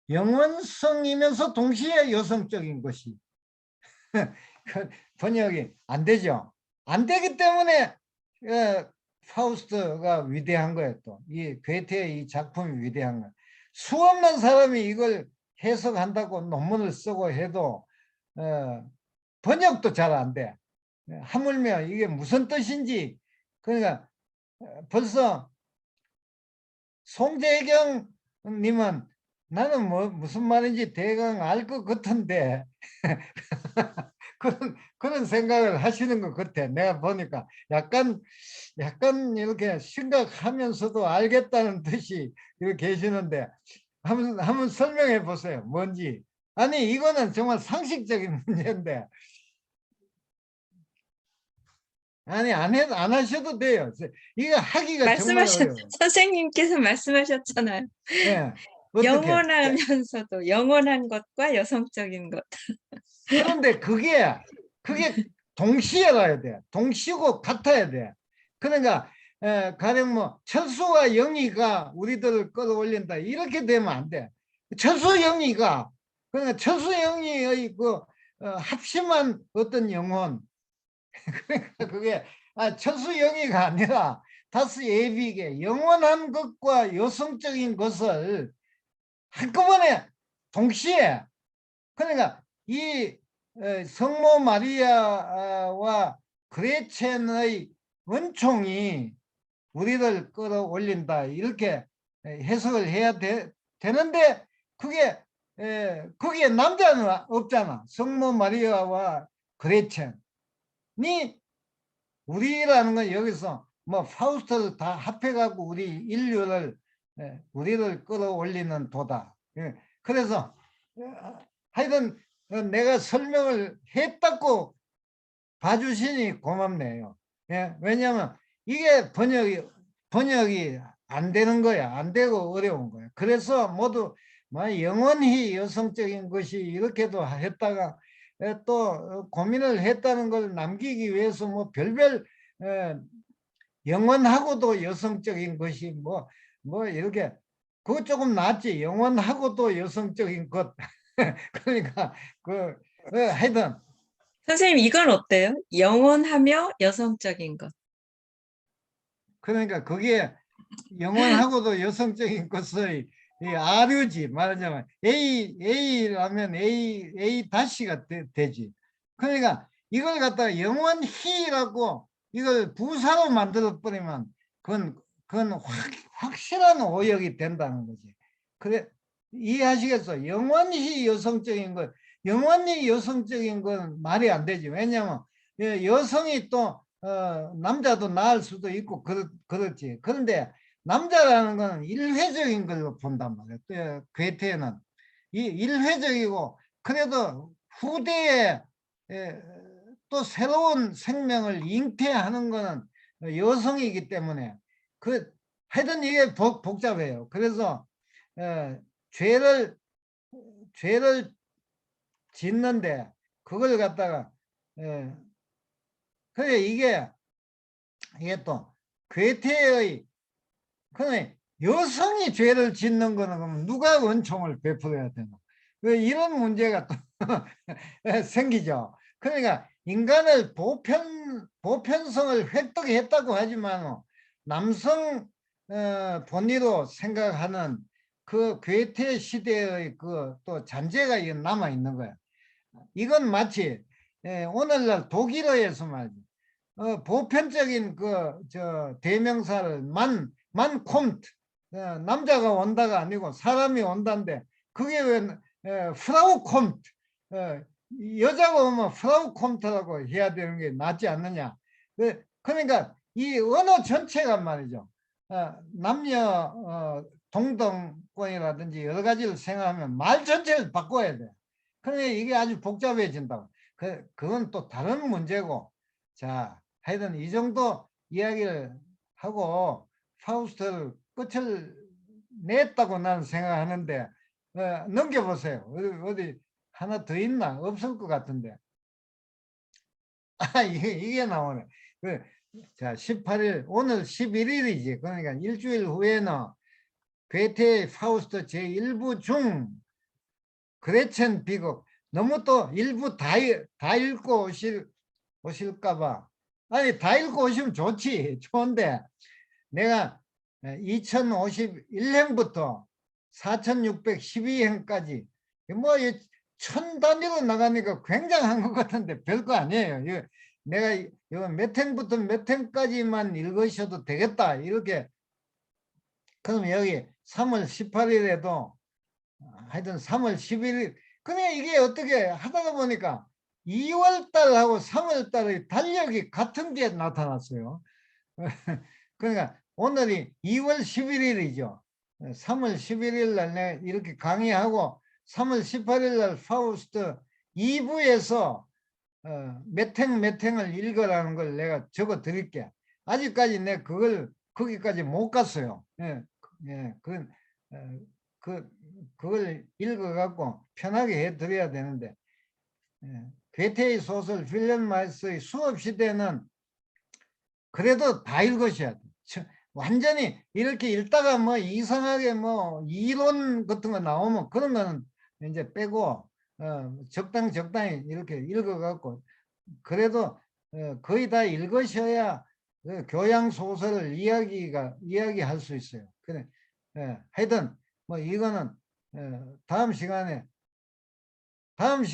영원성이면서 동시에 여성적인 것이 번역이 안 되죠. 안 되기 때문에 파우스트가 위대한 거예요. 또 이 괴테의 이 작품이 위대한 거예요. 수없는 사람이 이걸 해석한다고 논문을 쓰고 해도 번역도 잘 안 돼. 하물며 이게 무슨 뜻인지. 그러니까 벌써 송재경 님은 나는 뭐 무슨 말인지 대강 알 것 같은데 그런 생각을 하시는 것 같아. 내가 보니까 약간 이렇게 심각하면서도 알겠다는 뜻이 이렇게 계시는데 한번 설명해 보세요. 뭔지. 아니 이거는 정말 상식적인 문제인데. 아니 안 하셔도 돼요. 이거 하기가 정말 어려워요. 선생님께서 말씀하셨잖아요. 예. 어떻게? 영원하면서도 영원한 것과 여성적인 것. 그런데 그게 동시에 가야 돼. 동시고 같아야 돼. 그러니까 가령 뭐 철수와 영희가 우리들을 끌어올린다 이렇게 되면 안 돼. 철수 영희가 그러니까 철수 영희의 그 합심한 어떤 영혼 그러니까 그게 철수 영희가 아니라 다스 예비게 영원한 것과 여성적인 것을 한꺼번에 동시에 그러니까 이 성모 마리아와 그레첸의 은총이 우리를 끌어올린다 이렇게 해석을 해야 되는데 그게 거기에 남자는 없잖아. 성모 마리아와 그레첸이 우리라는 건 여기서 뭐 파우스트를 다 합해갖고 우리를 끌어올리는 도다. 그래서 하여튼 내가 설명을 했다고 봐주시니 고맙네요. 왜냐하면 이게 번역이 안 되는 거야. 안 되고 어려운 거야. 그래서 모두 영원히 여성적인 것이 이렇게도 했다가 또 고민을 했다는 걸 남기기 위해서 뭐 별별 영원하고도 여성적인 것이 뭐 이렇게 그거 조금 낫지. 영원하고도 여성적인 것. 그러니까 하여튼 선생님 이건 어때요? 영원하며 여성적인 것. 그러니까 그게 영원하고도 여성적인 것의 이 아류지. 말하자면 A라면 A 다시가 되지. 그러니까 이걸 갖다가 영원히라고 이걸 부사로 만들어 버리면 그건 확실한 오역이 된다는 거지. 그래 이해하시겠어? 영원히 여성적인 건 말이 안 되지. 왜냐하면 여성이 또 남자도 낳을 수도 있고 그렇지. 그런데 남자라는 건 일회적인 걸로 본단 말이야. 괴테는 이 일회적이고 그래도 후대에 또 새로운 생명을 잉태하는 거는 여성이기 때문에 하여튼 이게 복잡해요. 그래서 죄를 짓는데 그걸 갖다가 그래 이게 또 괴테의 그래 여성이 죄를 짓는 거는 그럼 누가 은총을 베풀어야 되나? 이런 문제가 또 생기죠. 그러니까 인간을 보편성을 획득했다고 하지만 남성 본위로 생각하는 그 괴테 시대의 그 또 잔재가 남아 있는 거야. 이건 마치 오늘날 독일어에서 말이야. 보편적인 저 대명사를 만 콤트 남자가 온다가 아니고 사람이 온다는데 그게 왜 프라우 콤트 여자가 오면 프라우 콤트라고 해야 되는 게 낫지 않느냐. 그러니까 이 언어 전체가 말이죠. 남녀 동등권이라든지 여러 가지를 생각하면 말 전체를 바꿔야 돼. 그러니까 이게 아주 복잡해진다고. 그건 또 다른 문제고. 자, 하여튼 이 정도 이야기를 하고 파우스트를 끝을 냈다고 나는 생각하는데 넘겨보세요. 어디 하나 더 있나? 없을 것 같은데. 이게 나오네. 자, 18일 오늘 11일이지. 그러니까 일주일 후에는 괴테 파우스트 제1부 중 그레첸 비극 너무 또 일부 다 읽고 오실까 봐 아니 다 읽고 오시면 좋지. 좋은데 내가 2051행부터 4612행까지 뭐 1000단위로 나가니까 굉장한 것 같은데 별거 아니에요. 내가 이거 몇 행부터 몇 행까지만 읽으셔도 되겠다. 이렇게. 그럼 여기 3월 18일에도 하여튼 3월 11일 그냥 이게 어떻게 하다가 보니까 2월 달하고 3월 달의 달력이 같은 게 나타났어요. 그러니까 오늘이 2월 11일이죠. 3월 11일 날 내가 이렇게 강의하고 3월 18일 날 파우스트 2부에서 몇 행을 읽으라는 걸 내가 적어 드릴게. 아직까지 내가 그걸 거기까지 못 갔어요. 예, 예, 그걸 읽어갖고 편하게 해드려야 되는데, 예, 괴테의 소설 필름 마이스의 수업 시대는 그래도 다 읽으셔야 돼. 완전히 이렇게 읽다가 뭐 이상하게 뭐 이론 같은 거 나오면 그런 거는 이제 빼고 적당히 이렇게 읽어갖고 그래도 거의 다 읽으셔야 그 교양 소설을 이야기할 수 있어요. 그래, 하여튼 뭐 이거는 다음 시간 다음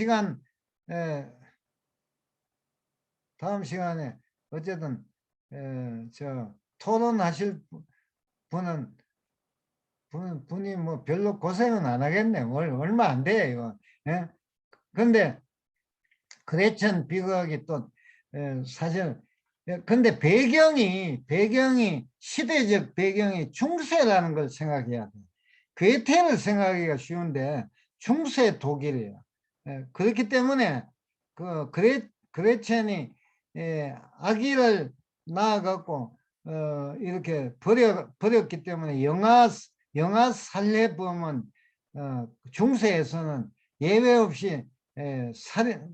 시간에 어쨌든 저 토론하실 분이 뭐 별로 고생은 안 하겠네. 얼마 안 돼, 이거. 예? 근데 그레첸 비거하기 또 사실 근데 배경이 시대적 배경이 중세라는 걸 생각해야 돼. 괴테를 생각하기가 쉬운데 중세 독일이에요. 그렇기 때문에 그 그레첸이 아기를 낳아갖고 이렇게 버렸기 때문에 영아 살해범은 중세에서는 예외 없이 살인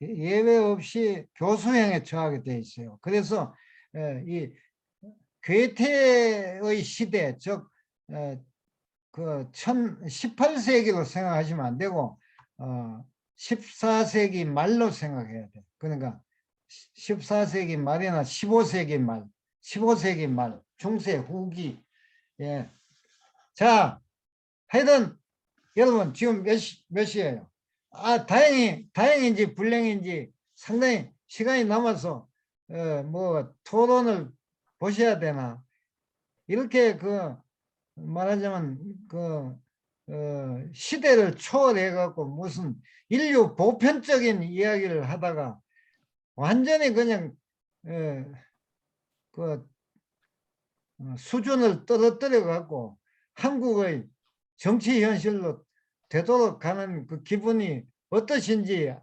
예외 없이 교수형에 처하게 돼 있어요. 그래서 이 괴테의 시대 즉 그 18세기로 생각하시면 안 되고 14세기 말로 생각해야 돼. 그러니까 14세기 말이나 15세기 말 중세 후기. 예. 자, 하여튼 여러분 지금 몇 시예요? 다행인지 불행인지 상당히 시간이 남아서 뭐 토론을 보셔야 되나. 이렇게 말하자면 시대를 초월해 갖고 무슨 인류 보편적인 이야기를 하다가 완전히 그냥 수준을 떨어뜨려 갖고 한국의 정치 현실로 되도록 가는 그 기분이 어떠신지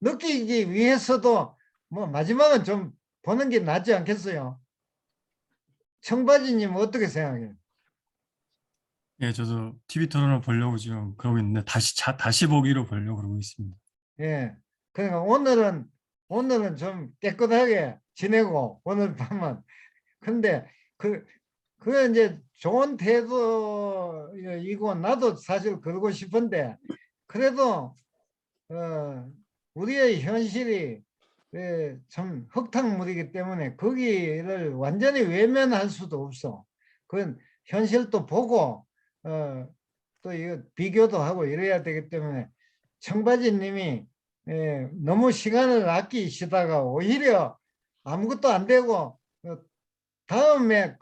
느끼기 위해서도 뭐 마지막은 좀 보는 게 낫지 않겠어요? 청바지님 어떻게 생각해요? 예, 저도 TV 토론을 보려고 지금 그러고 있는데 다시 보기로 보려고 그러고 있습니다. 예. 그러니까 오늘은 좀 깨끗하게 지내고 오늘 밤은 근데 그게 이제 좋은 태도이고 나도 사실 그러고 싶은데 그래도 우리의 현실이 참 흙탕물이기 때문에 거기를 완전히 외면할 수도 없어. 그건 현실도 보고 또 이거 비교도 하고 이래야 되기 때문에 청바지님이 너무 시간을 아끼시다가 오히려 아무것도 안 되고 다음에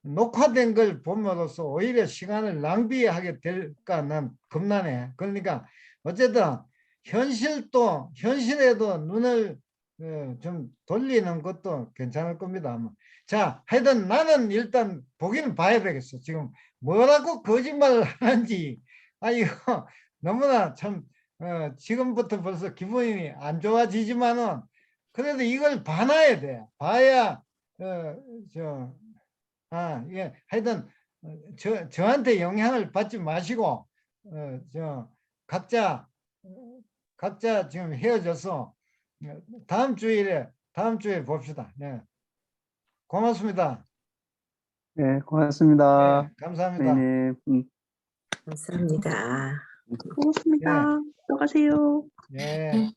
녹화된 걸 봄으로써 오히려 시간을 낭비하게 될까 난 겁나네. 그러니까 어쨌든 현실에도 눈을 좀 돌리는 것도 괜찮을 겁니다. 자, 하여튼 나는 일단 보기는 봐야 되겠어. 지금 뭐라고 거짓말을 하는지 이거 너무나 참 지금부터 벌써 기분이 안 좋아지지만은 그래도 이걸 봐놔야 돼. 봐야 예, 하여튼 저한테 영향을 받지 마시고 각자 지금 헤어져서 다음 주에 봅시다. 네. 고맙습니다. 네, 고맙습니다. 네, 감사합니다. 선생님. 감사합니다. 고맙습니다. 들어가세요. 예.